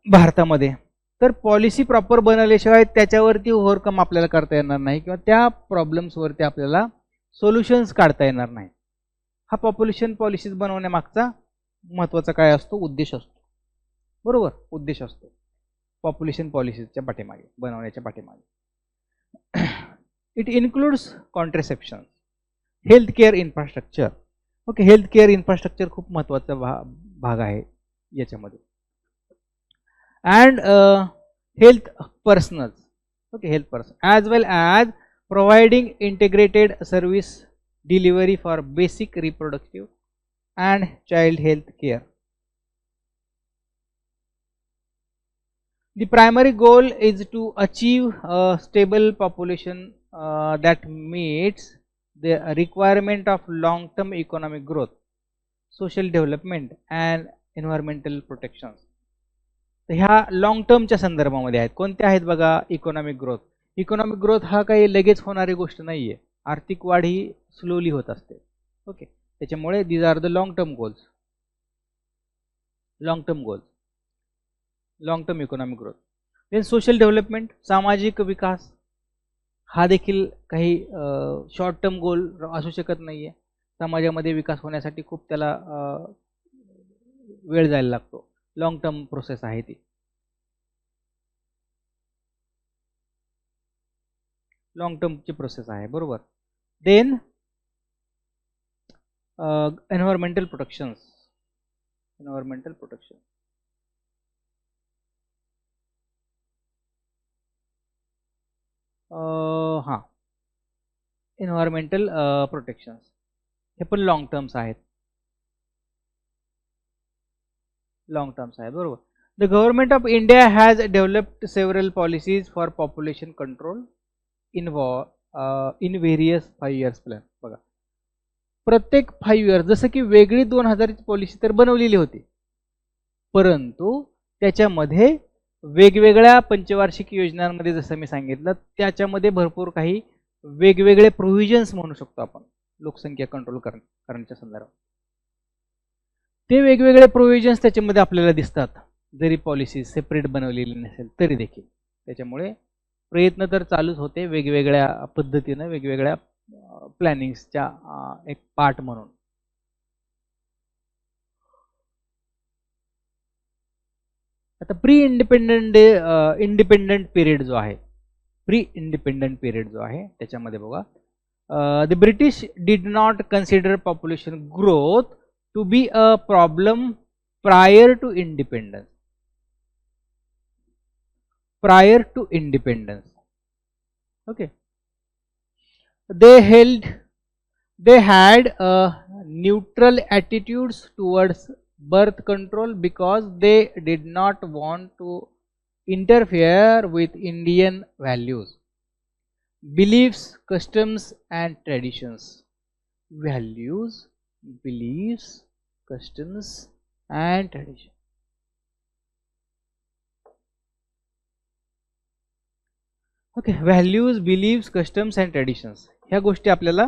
भारतामध्ये, तर पॉलिसी प्रॉपर बनवल्याशिवाय त्याच्यावरती ओव्हरकम आपल्याला करता येणार नाही किंवा त्या प्रॉब्लेम्सवरती आपल्याला सोल्युशन्स काढता येणार नाही. हा पॉप्युलेशन पॉलिसीज बनवण्यामागचा महत्त्वाचा काय असतो, उद्देश असतो. बरोबर, उद्देश असतो पॉप्युलेशन पॉलिसीच्या पाठीमागे, बनवण्याच्या पाठीमागे. It includes contraception, health care infrastructure. Okay, health care infrastructure खूप महत्त्वाचा भाग आहे याच्यामध्ये. And health personals, okay, health person, as well as providing integrated service delivery for basic reproductive and child health care. The primary goal is to achieve a stable population that meets the requirement of long-term economic growth, social development, and environmental protections. तर ह्या long टर्मच्या संदर्भामध्ये आहेत. कोणत्या आहेत बघा, economic growth. Economic growth हा काही लगेच होणारी गोष्ट नाही आहे, आर्थिक वाढ ही स्लोली होत असते. ओके, त्याच्यामुळे these are the long term goals. Long term goals, long term economic growth. Then social development, सामाजिक विकास, हा देखील काही शॉर्ट टर्म गोल असू शकत नाही आहे. समाजामध्ये विकास होण्यासाठी खूप त्याला वेळ जायला लागतो. लॉंग टर्म प्रोसेस आहे ती, लॉंग टर्मची प्रोसेस आहे. बरोबर. देन एन्व्हायरमेंटल प्रोटेक्शन्स, एन्व्हायरमेंटल प्रोटेक्शन, हां, एन्व्हायरमेंटल प्रोटेक्शन्स हे पण लॉंग टर्म्स आहेत, लॉंग टर्म्स आहे. बरोबर. The government of India has developed several policies for population control in various 5 years plan. बघा, प्रत्येक 5 इयर, जसं की वेगळी 2000ची पॉलिसी तर बनवलेली होती, परंतु त्याच्यामध्ये वेगवेगळ्या पंचवार्षिक योजनांमध्ये जसं मी सांगितलं त्याच्यामध्ये भरपूर काही वेगवेगळे प्रोव्हिजन्स म्हणू शकतो आपण लोकसंख्या कंट्रोल करण्याच्या संदर्भात. ते वेगवेगळे प्रोव्हिजन्स त्याच्यामध्ये आपल्याला दिसतात, जरी पॉलिसी सेपरेट बनवलेली नसेल तरी देखील. त्याच्यामुळे प्रयत्न तर चालूच होते वेगवेगळ्या पद्धतीनं, वेगवेगळ्या प्लॅनिंग्सच्या एक पार्ट म्हणून. आता प्री इंडिपेंडंट पिरियड जो आहे, प्री इंडिपेंडंट पिरियड जो आहे त्याच्यामध्ये बघा, the British did not consider population growth to be a problem prior to independence. Prior to independence, okay, they had neutral attitudes towards birth control because they did not want to interfere with Indian values, beliefs, customs and traditions. Values, beliefs, customs and traditions. Okay, values, believes, customs and traditions ह्या गोष्टी आपल्याला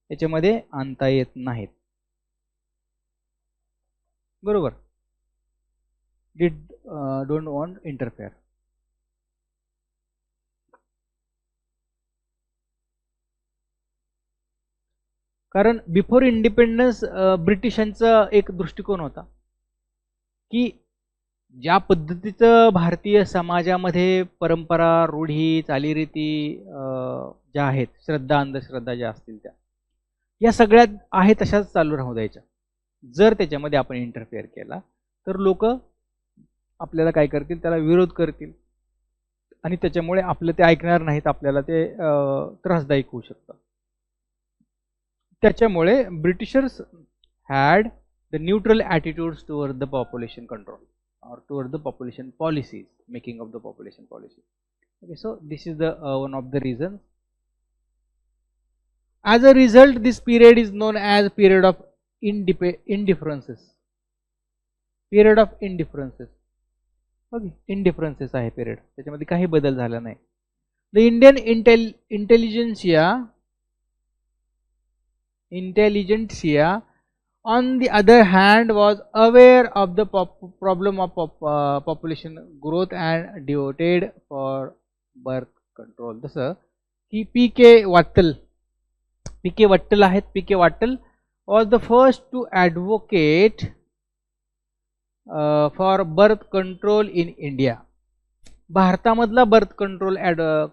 याच्यामध्ये आणता येत नाहीत. बरोबर, don't want interfere. कारण before independence ब्रिटिशांचा एक दृष्टिकोन होता की ज्या पद्धतीचं भारतीय समाजामध्ये परंपरा, रूढी, चालीरीती ज्या आहेत, श्रद्धा, अंधश्रद्धा ज्या असतील त्या, या सगळ्या आहेत तशाच चालू राहू द्यायच्या. जर त्याच्यामध्ये आपण इंटरफेअर केला तर लोक आपल्याला काय करतील, त्याला विरोध करतील आणि त्याच्यामुळे आपलं ते ऐकणार नाहीत, आपल्याला ते त्रासदायक होऊ शकतं. त्याच्यामुळे Britishers had the neutral attitudes toward the population control or toward the population policies, making of the population policy. Okay, so this is the one of the reasons. As a result, this period is known as period of indifferences. Period of indifferences. Okay, indifferences आहे period. त्याच्यामध्ये काही बदल झाला नाही. The Indian intelligentsia on the other hand was aware of the problem of population growth and devoted for birth control. जसं की P.K. Wattal आहेत. P.K. Wattal was the first to advocate for birth control in India. भारतामधला birth control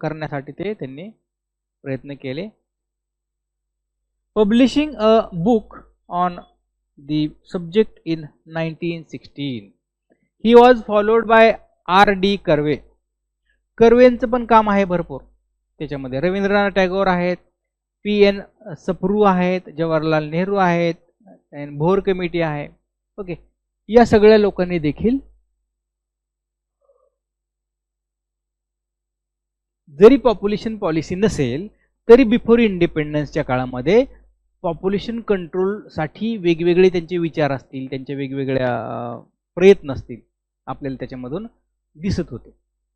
करण्यासाठी त्यांनी प्रयत्न केले. Publishing a book on the subject in 1916. He was followed by R.D. Karve. कर्वेंचं पण काम आहे भरपूर त्याच्यामध्ये. रवींद्रनाथ टागोर आहेत, P.N. सप्रू आहेत, जवाहरलाल नेहरू आहेत, भोर कमिटी आहे. ओके, या सगळ्या लोकांनी देखील जरी पॉप्युलेशन पॉलिसी नसेल तरी बिफोर इंडिपेंडन्सच्या काळामध्ये पॉप्युलेशन कंट्रोलसाठी वेगवेगळे त्यांचे विचार असतील, त्यांचे वेगवेगळ्या प्रयत्न असतील, आपल्याला त्याच्यामधून दिसत होते.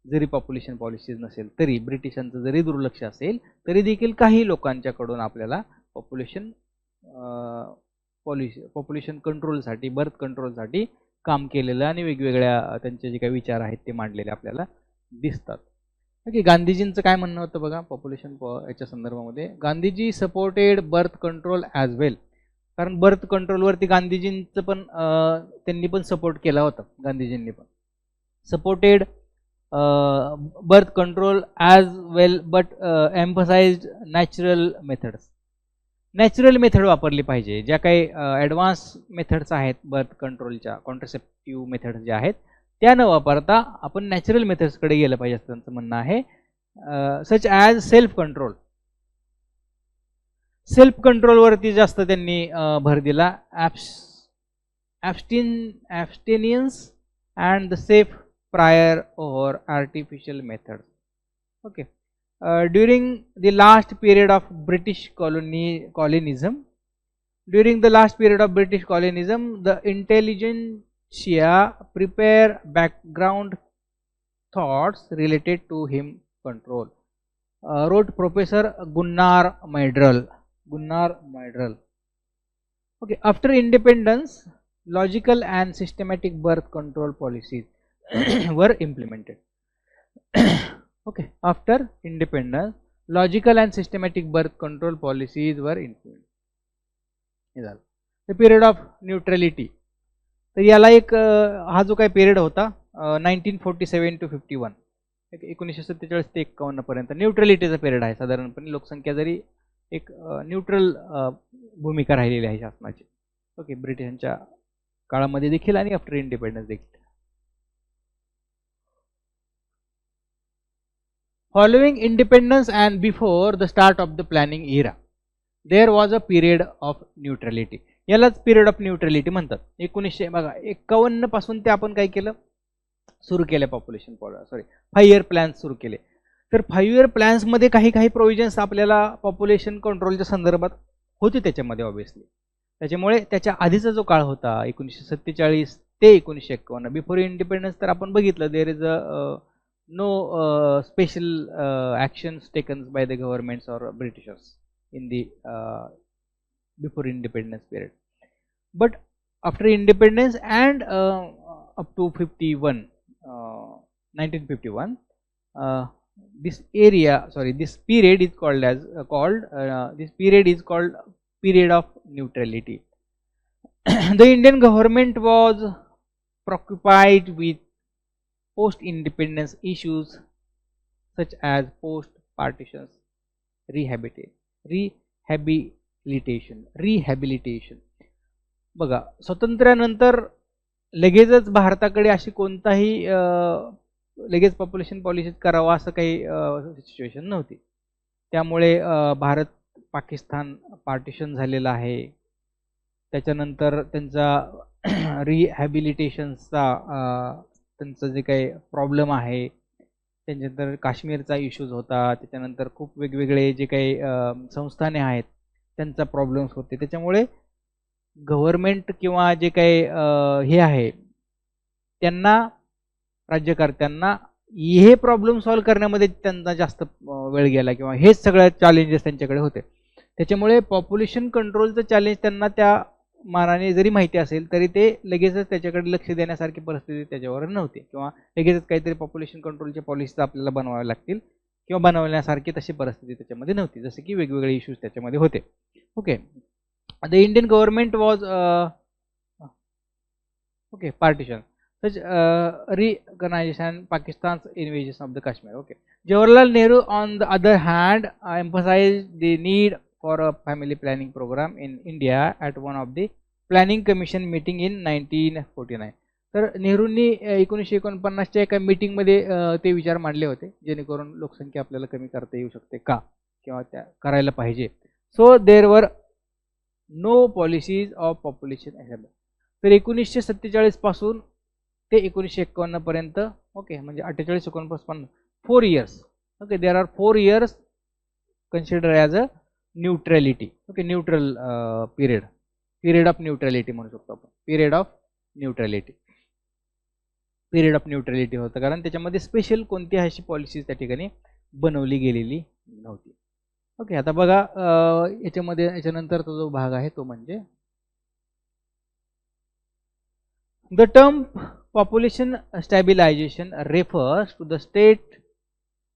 जरी पॉप्युलेशन पॉलिसीज नसेल तरी, ब्रिटिशांचं जरी दुर्लक्ष असेल तरी देखील काही लोकांच्याकडून आपल्याला पॉप्युलेशन कंट्रोलसाठी, बर्थ कंट्रोलसाठी काम केलेलं आणि वेगवेगळ्या त्यांचे जे काही विचार आहेत ते मांडलेले आपल्याला दिसतात. ओके, गांधीजींचं काय म्हणणं होतं बघा पॉप्युलेशन याच्या संदर्भामध्ये. Gandhiji supported birth control as well. कारण बर्थ कंट्रोलवरती गांधीजींचं पण त्यांनी पण सपोर्ट केला होता. गांधीजींनी पण supported birth control as well but emphasized natural methods. Natural method वापरली पाहिजे. ज्या काही ॲडव्हान्स मेथड्स आहेत बर्थ कंट्रोलच्या, कॉन्ट्रासेप्टिव्ह मेथड्स ज्या आहेत त्या न वापरता आपण नॅचरल मेथड्सकडे गेलं पाहिजे असं त्यांचं म्हणणं आहे. Such as self control. Self कंट्रोलवरती जास्त त्यांनी भर दिला. Abstinence and the safe prior over artificial methods. Okay, during the last period of British colonialism during the last period of British colonialism the intelligentsia prepare background thoughts related to him control. wrote Professor Gunnar Myrdal. Okay, after independence, logical and systematic birth control policies were implemented. Okay, after independence, logical and systematic birth control policies were implemented. The period of neutrality. तर याला एक हा जो काही period होता 1947 to 51, 1947 ते 51 पर्यंत न्यूट्रलिटीचा period आहे. साधारणपणे लोकसंख्या जरी एक न्यूट्रल भूमिका राहिलेली आहे शासनाची. ओके, ब्रिटिशांच्या काळामध्ये देखील आणि आफ्टर इंडिपेंडन्स देखील. Following independence and before the start of the planning era there was a period of neutrality. यालाच पिरियड ऑफ न्यूट्रलिटी म्हणतात. 1951 पासून ते आपण काय केलं, सुरू केले पॉप्युलेशन 5 इयर प्लॅन्स सुरू केले. तर 5 इयर प्लॅन्समध्ये काही प्रोव्हिजन्स आपल्याला पॉप्युलेशन कंट्रोलच्या संदर्भात होते त्याच्यामध्ये ऑब्विसली. त्याच्यामुळे त्याच्या आधीचा जो काळ होता 1947 ते 1951 बिफोर इंडिपेंडन्स, तर आपण बघितलं there is a no special actions taken by the governments or Britishers in the before independence period. But after independence and up to 1951, this period is called period of neutrality. The Indian government was preoccupied with post-independence issues such as post-partitions, rehabilitation. बघा, स्वातंत्र्यानंतर लगेचच भारताकडे अशी कोणताही लगेच population policies करावा असं काही सिच्युएशन नव्हती. त्यामुळे भारत पाकिस्तान पार्टिशन झालेलं आहे. त्याच्यानंतर त्यांचा रिहॅबिलिटेशनचा त्यांचं जे काही प्रॉब्लेम आहे, त्याच्यानंतर काश्मीरचा इश्यूज होता, त्याच्यानंतर खूप वेगवेगळे जे काही संस्थाने आहेत त्यांचा प्रॉब्लेम्स होते. त्याच्यामुळे गव्हर्नमेंट किंवा जे काही हे आहे त्यांना, राज्यकर्त्यांना हे प्रॉब्लेम सॉल्व्ह करण्यामध्ये त्यांना जास्त वेळ गेला किंवा हेच सगळ्या चॅलेंजेस त्यांच्याकडे होते. त्याच्यामुळे पॉप्युलेशन कंट्रोलचं चॅलेंज त्यांना त्या मानाने जरी माहिती असेल तरी ते लगेचच त्याच्याकडे लक्ष देण्यासारखी परिस्थिती त्याच्यावर नव्हती, किंवा लगेचच काहीतरी पॉप्युलेशन कंट्रोलच्या पॉलिसीज आपल्याला बनवाव्या लागतील किंवा बनवण्यासारखी तशी परिस्थिती त्याच्यामध्ये नव्हती, जसे की वेगवेगळे इश्यूज त्याच्यामध्ये होते. Okay, the Indian government was partition, such reorganization, Pakistan's invasion of the Kashmir. Okay, Jawaharlal Nehru on the other hand emphasized the need for a family planning program in India at one of the planning commission meeting in 1949. तर नेहरूंनी 1949च्या एका मीटिंगमध्ये ते विचार मांडले होते, जेणेकरून लोकसंख्या आपल्याला कमी करता येऊ शकते का, किंवा त्या करायला पाहिजे. So there were no policies of population. तर 1947 पासून ते 1951 पर्यंत, ओके, म्हणजे 48-49 4 years. Okay, there are 4 years consider as a neutrality. Okay, neutral period of neutrality म्हणू शकतो आपण. पिरियड ऑफ न्यूट्रलिटी होतं, कारण त्याच्यामध्ये स्पेशल कोणतीही अशी पॉलिसीज त्या ठिकाणी बनवली गेलेली नव्हती. ओके, आता बघा याच्यानंतरचा जो भाग आहे तो म्हणजे the term population stabilization refers to the state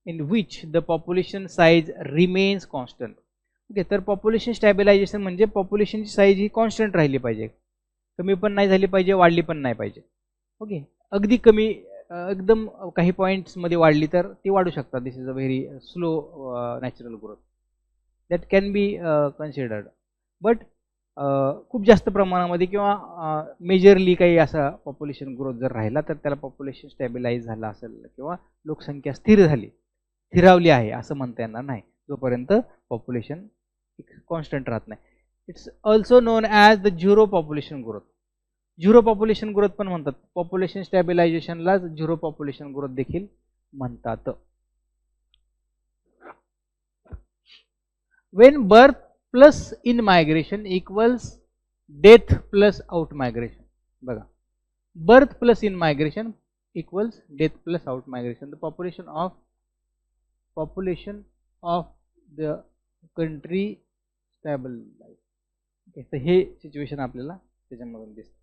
in which the population size remains constant. Okay, तर पॉप्युलेशन स्टॅबिलायझेशन म्हणजे पॉप्युलेशनची साईज ही कॉन्स्टंट राहिली पाहिजे, कमी पण नाही झाली पाहिजे, वाढली पण नाही पाहिजे. ओके, अगदी कमी एकदम काही पॉईंट्समध्ये वाढली तर ती वाढू शकतात. This is a very slow natural growth that can be considered. But खूप जास्त प्रमाणामध्ये किंवा मेजरली काही असा पॉप्युलेशन ग्रोथ जर राहिला तर त्याला पॉप्युलेशन स्टॅबिलाइज झाला असेल किंवा लोकसंख्या स्थिरावली आहे असं म्हणता येणार नाही जोपर्यंत पॉप्युलेशन कॉन्स्टंट राहत नाही. It's also known as the zero population growth. Zero population growth पण म्हणतात. पॉप्युलेशन स्टॅबिलायझेशनला झिरो पॉप्युलेशन ग्रोथ देखील म्हणतात. When birth plus in migration equals death plus out migration. बघा, birth plus in migration equals death plus out migration. The population of the country stabilize. Okay, तर हे situation आपल्याला त्याच्यामधून दिसतं.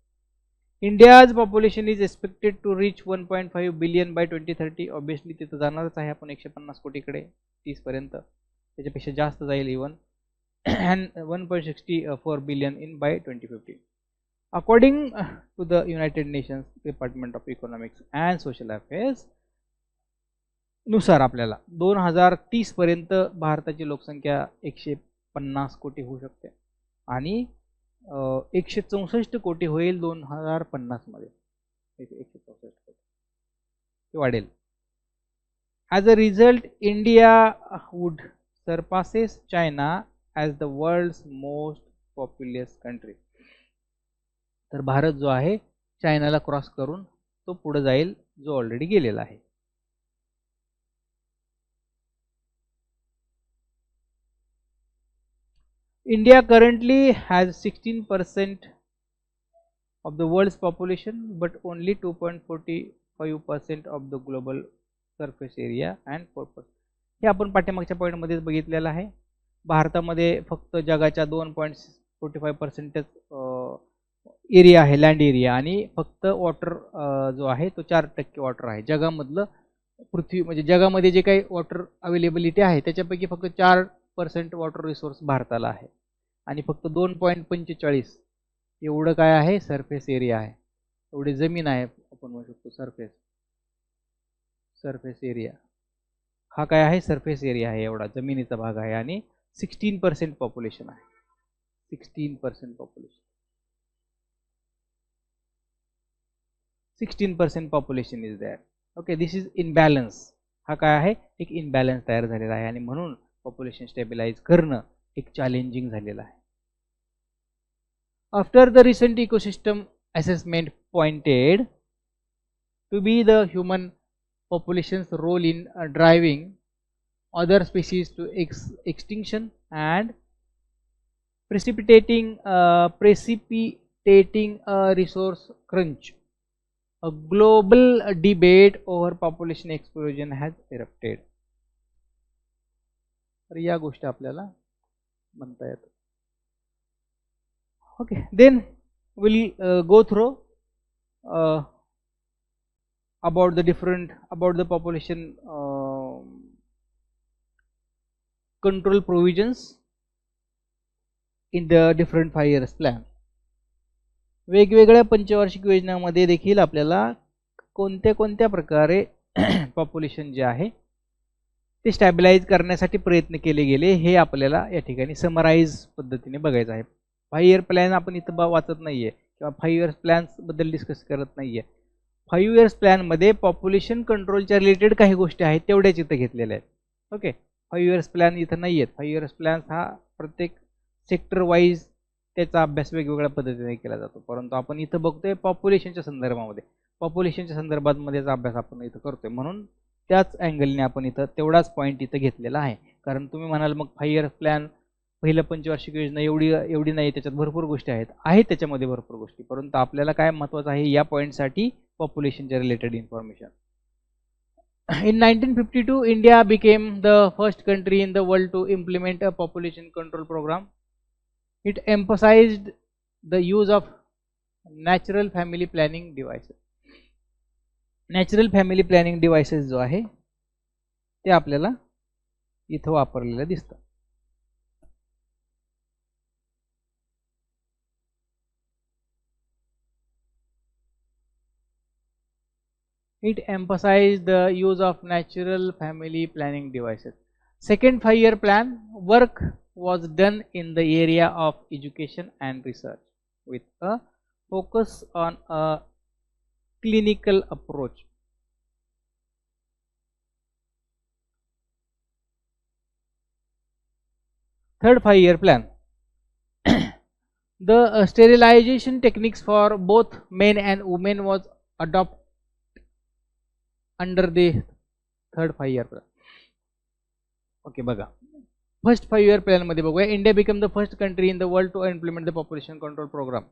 India's population is expected to reach 1.5 billion by 2030. Obviously तिथं जाणारच आहे आपण 150 कोटीकडे 30 पर्यंत, त्याच्यापेक्षा जास्त जाईल even. And 1.64 billion in by 2050. According to the United Nations department of economics and social affairs नुसार आपल्याला 2030 पर्यंत भारताची लोकसंख्या 150 कोटी होऊ शकते आणि 164 कोटी होईल 2050 मध्ये. 164 कोटी वाढेल. As a result India would surpasses China as the world's most populous country. तर भारत जो आहे चायनाला क्रॉस करून तो पुढे जाईल, जो ऑलरेडी गेलेला आहे. India currently has 16% of the world's population, but only 2.45% of the global surface area and 4%. हे आपण पाठीमागच्या पॉईंट मध्येच बघितलेलं आहे. भारतामध्ये फक्त जगाच्या 2.45% एरिया आहे, लँड एरिया, आणि फक्त वॉटर जो आहे तो 4% वॉटर आहे. जगामधलं पृथ्वी म्हणजे जगामध्ये जे काही वॉटर अवेलेबिलिटी आहे त्याच्यापैकी फक्त 4% वॉटर रिसोर्स भारताला आहे आणि फक्त 2.45 एवढं काय आहे, सरफेस एरिया आहे. एवढी जमीन आहे आपण म्हणू शकतो सरफेस एरिया. हा काय आहे, सरफेस एरिया आहे, एवढा जमिनीचा भाग आहे आणि 16% पॉप्युलेशन आहे. 16% population, 16% population is there. Okay, this is imbalance. हा काय आहे, एक इनबॅलन्स तयार झालेला आहे आणि म्हणून पॉप्युलेशन स्टेबिलाइज करणं एक चॅलेंजिंग झालेलं आहे. After the recent ecosystem assessment pointed to be the human population's role in driving other species to extinction and precipitating a resource crunch. A global debate over population explosion has erupted. तर या गोष्टी आपल्याला म्हणता येतात. Okay, then we'll go through about the population control provisions in the different 5 years plan. वेगवेगळ्या पंचवार्षिक योजनांमध्ये देखील आपल्याला कोणत्या प्रकारे पॉप्युलेशन जे आहे ते स्टॅबिलाइज करण्यासाठी प्रयत्न केले गेले हे आपल्याला या ठिकाणी समराइज पद्धतीने बघायचं आहे. 5 इयर प्लॅन आपण इथं वाचत नाहीये किंवा 5 इयर्स प्लॅन्स बद्दल डिस्कस करत नाहीये. 5 इयर्स प्लॅन मध्ये पॉप्युलेशन कंट्रोलच्या रिलेटेड काही गोष्टी आहेत तेवढ्याच इथं घेतलेल्या आहेत. ओके, 5 इयर्स प्लॅन इथं नाही आहेत. 5 इयर्स प्लॅन्स हा प्रत्येक सेक्टर वाईज त्याचा अभ्यास वेगवेगळ्या पद्धतीने केला जातो, परंतु आपण इथं बघतोय पॉप्युलेशनच्या संदर्भामध्ये, पॉप्युलेशनच्या संदर्भामध्येचा अभ्यास आपण इथं करतोय, म्हणून त्याच अँगलने आपण इथं तेवढाच पॉईंट इथं घेतलेला आहे. कारण तुम्ही म्हणाल मग 5 इयर्स प्लॅन पहिलं पंचवार्षिक योजना एवढी नाही, त्याच्यात भरपूर गोष्टी आहेत त्याच्यामध्ये भरपूर गोष्टी, परंतु आपल्याला काय महत्त्वाचं आहे या पॉईंटसाठी पॉप्युलेशनच्या related information. In 1952, India became the first country in the world to implement a population control program. It emphasized the use of natural family planning devices. Natural family planning devices जो आहे ते आपल्याला इथं वापरलेलं दिसतं. It emphasized the use of natural family planning devices. Second 5-year plan, work was done in the area of education and research with a focus on a clinical approach. Third 5-year plan, the sterilization techniques for both men and women was adopted under the third 5-year plan. Okay, बघा first 5 year प्लॅनमध्ये बघूया. India become the first country in the world to implement the population control programme.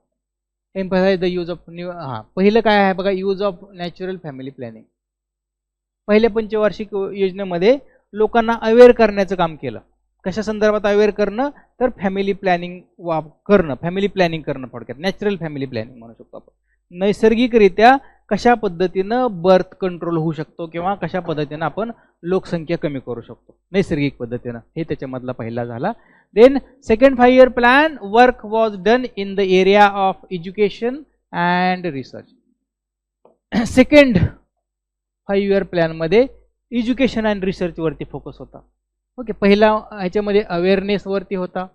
Emphasise the use of new. पहिलं काय आहे बघा, use of natural family planning. पहिल्या पंचवार्षिक योजनेमध्ये लोकांना अवेअर करण्याचं काम केलं. कशा संदर्भात अवेअर करणं, तर फॅमिली प्लॅनिंग करणं, फॅमिली प्लॅनिंग करणं, थोडक्यात नॅचरल फॅमिली प्लॅनिंग म्हणू शकतो आपण. नैसर्गिकरित्या कशा पद्धतीनं बर्थ कंट्रोल होऊ शकतो किंवा कशा पद्धतीनं आपण लोकसंख्या कमी करू शकतो नैसर्गिक पद्धतीनं, हे त्याच्यामधला पहिला झाला. Then second 5 year plan, work was done in the area of education and research. Second 5 year प्लॅनमध्ये एज्युकेशन अँड रिसर्च वरती फोकस होता. ओके, पहिला ह्याच्यामध्ये अवेअरनेस वरती होता,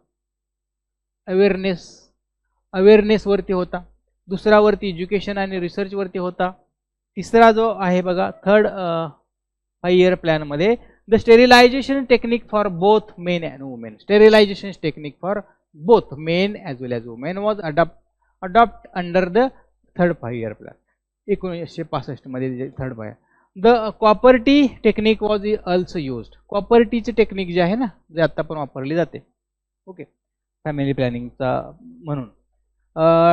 अवेअरनेस वरती होता. दुसरा वरती एज्युकेशन आणि रिसर्च वरती होता. तिसरा जो आहे बघा थर्ड 5 year प्लॅनमध्ये, the sterilization technique for both men and women. Sterilization technique for both men as well as women was adopt under the third 5 year plan. 1965 मध्ये जे third 5 year. The copper T technique was also used. कॉपर्टीची technique जी आहे ना, जे आता पण वापरली जाते ओके फॅमिली प्लॅनिंगचा म्हणून.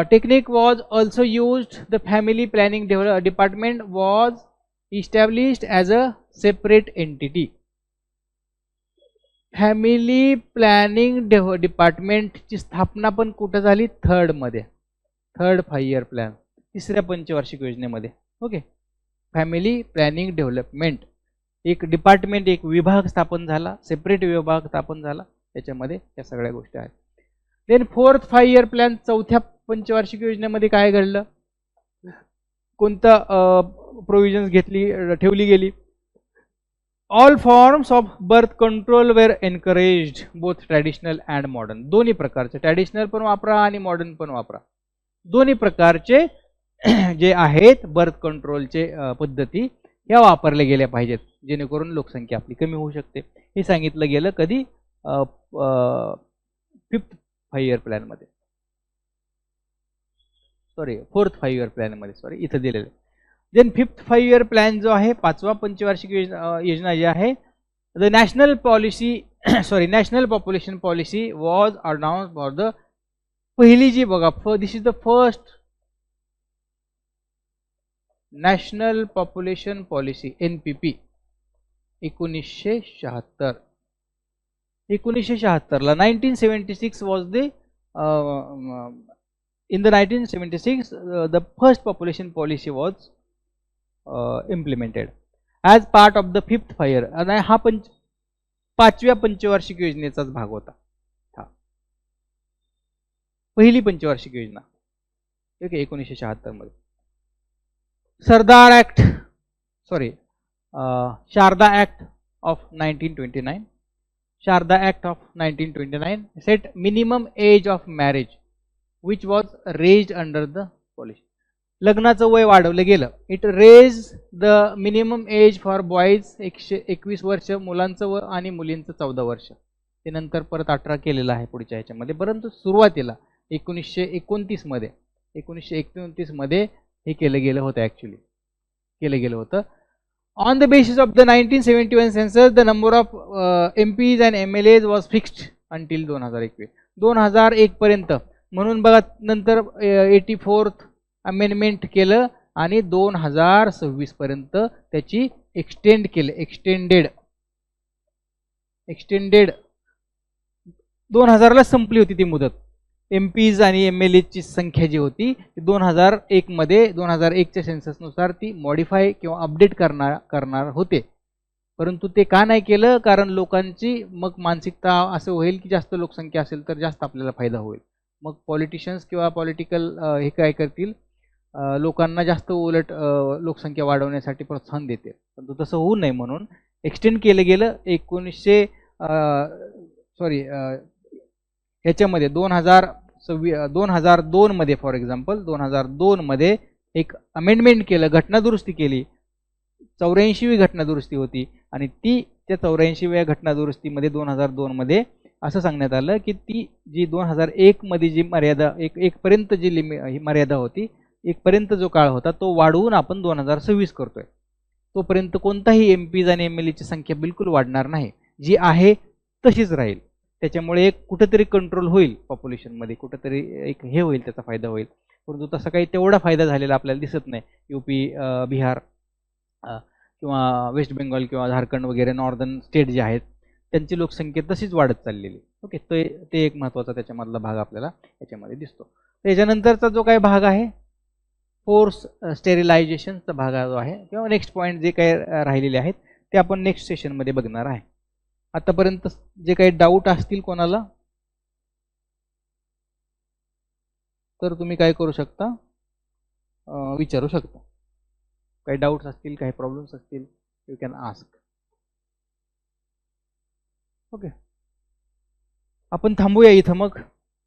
Technique was also used. The family planning department was established as a separate entity. Family planning डिपार्टमेंटची स्थापना पण कुठं झाली, थर्ड 5 year प्लॅन, तिसऱ्या पंचवार्षिक योजनेमध्ये. ओके, फॅमिली प्लॅनिंग डेव्हलपमेंट, एक डिपार्टमेंट, एक विभाग स्थापन झाला, सेपरेट विभाग स्थापन झाला, त्याच्यामध्ये या सगळ्या गोष्टी आहेत. देन फोर्थ 5 year प्लॅन, चौथ्या पंचवार्षिक योजनेमध्ये काय घडलं, कोणतं प्रोव्हिजन्स ठेवली गेली. All forms of birth control were encouraged, both traditional and modern. दोन्ही प्रकारचे, ट्रॅडिशनल पण वापरा आणि मॉडर्न पण वापरा, दोन्ही प्रकारचे जे आहेत बर्थ कंट्रोलचे पद्धती ह्या वापरल्या गेल्या पाहिजेत, जेणेकरून लोकसंख्या आपली कमी होऊ शकते. हे सांगितलं गेलं कधी, फिफ्थ 5 year प्लॅनमध्ये, सॉरी फोर्थ 5 year प्लॅनमध्ये, सॉरी इथं दिलेलं. देन फिफ्थ 5 year प्लॅन जो आहे, पाचवा पंचवार्षिक योजना जी आहे, the national policy national population policy was announce for the, पहिली जी बघा, this is the first national population policy NPP 1976. 1976ला 1976 was the in the 1976 the first population policy was implemented as part of the fifth 5 year. आणि हा पाचव्या पंचवार्षिक योजनेचाच भाग होता. पहिली पंचवार्षिक योजना ठीक आहे 1976 मध्ये. Sharda act of 1929, Sharda act of 1929 set minimum age of marriage which was raised under the policy. लग्नाचं वय वाढवलं गेलं. It raise the minimum age for boys 21 वर्ष मुलांचं व आणि मुलींचं 14 वर्ष. ते नंतर परत 18 केलेलं आहे पुढच्या ह्याच्यामध्ये, परंतु सुरुवातीला 1929 मध्ये हे केलं गेलं होतं, ॲक्च्युली केलं गेलं होतं. On the basis of the 1971 census the number of MPs and MLAs was fixed until 2021. 2001 पर्यंत म्हणून बघा, नंतर 84th अमेंडमेंट केलं आणि 2026 पर्यंत त्याची एक्सटेंडेड 2000ला संपली होती ती मुदत. MPs आणि MLAची संख्या जी होती 2001 मध्ये 2001च्या सेन्ससनुसार ती मॉडिफाय किंवा अपडेट करणार होते, परंतु ते का नाही केलं, कारण लोकांची मग मानसिकता असं होईल की जास्त लोकसंख्या असेल तर जास्त आपल्याला फायदा होईल. मग पॉलिटिशियन्स किंवा पॉलिटिकल हे काय करतील, लोकांना जास्त उलट लोकसंख्या वाढवण्यासाठी प्रोत्साहन देते, परंतु तसं होऊ नये म्हणून एक्सटेंड केलं गेलं. ह्याच्यामध्ये 2002 मध्ये फॉर एक्झाम्पल 2002 मध्ये एक अमेंडमेंट केलं, घटनादुरुस्ती केली. 84वी घटनादुरुस्ती होती आणि त्या 84व्या घटनादुरुस्तीमध्ये 2002 मध्ये असं सांगण्यात आलं की ती जी 2001 मध्ये जी मर्यादा एक पर्यंत जी मर्यादा होती, 1 पर्यंत जो काळ होता तो वाढवून आपण 2026 करतोय. तोपर्यंत कोणताही MPs आणि MLAची संख्या बिलकुल वाढणार नाही, जी आहे तशीच राहील. त्याच्यामुळे एक कुठेतरी कंट्रोल होईल पॉप्युलेशनमध्ये, कुठेतरी एक हे होईल, त्याचा फायदा होईल. परंतु तसा काही तेवढा फायदा झालेला आपल्याला दिसत नाही. यूपी, बिहार किंवा वेस्ट बेंगॉल किंवा झारखंड वगैरे नॉर्दर्न स्टेट जे आहेत त्यांची लोकसंख्या तशीच वाढत चाललेली. ओके, ते एक महत्त्वाचा त्याच्यामधला भाग आपल्याला याच्यामध्ये दिसतो. त्याच्यानंतरचा जो काही भाग आहे फोर्स स्टेरिलायझेशनचा भाग जो आहे किंवा नेक्स्ट पॉईंट जे काही राहिलेले आहेत ते आपण नेक्स्ट सेशनमध्ये बघणार आहे. आतापर्यंत जे काही डाऊट असतील कोणाला तर तुम्ही काय करू शकता, विचारू शकता. काही डाऊट्स असतील, काही प्रॉब्लेम्स असतील, यू कॅन आस्क. ओके, आपण थांबूया इथं. मग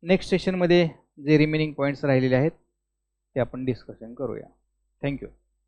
नेक्स्ट सेशनमध्ये जे रिमेनिंग पॉईंट्स राहिलेले आहेत ते आपण डिस्कशन करूया. थँक्यू.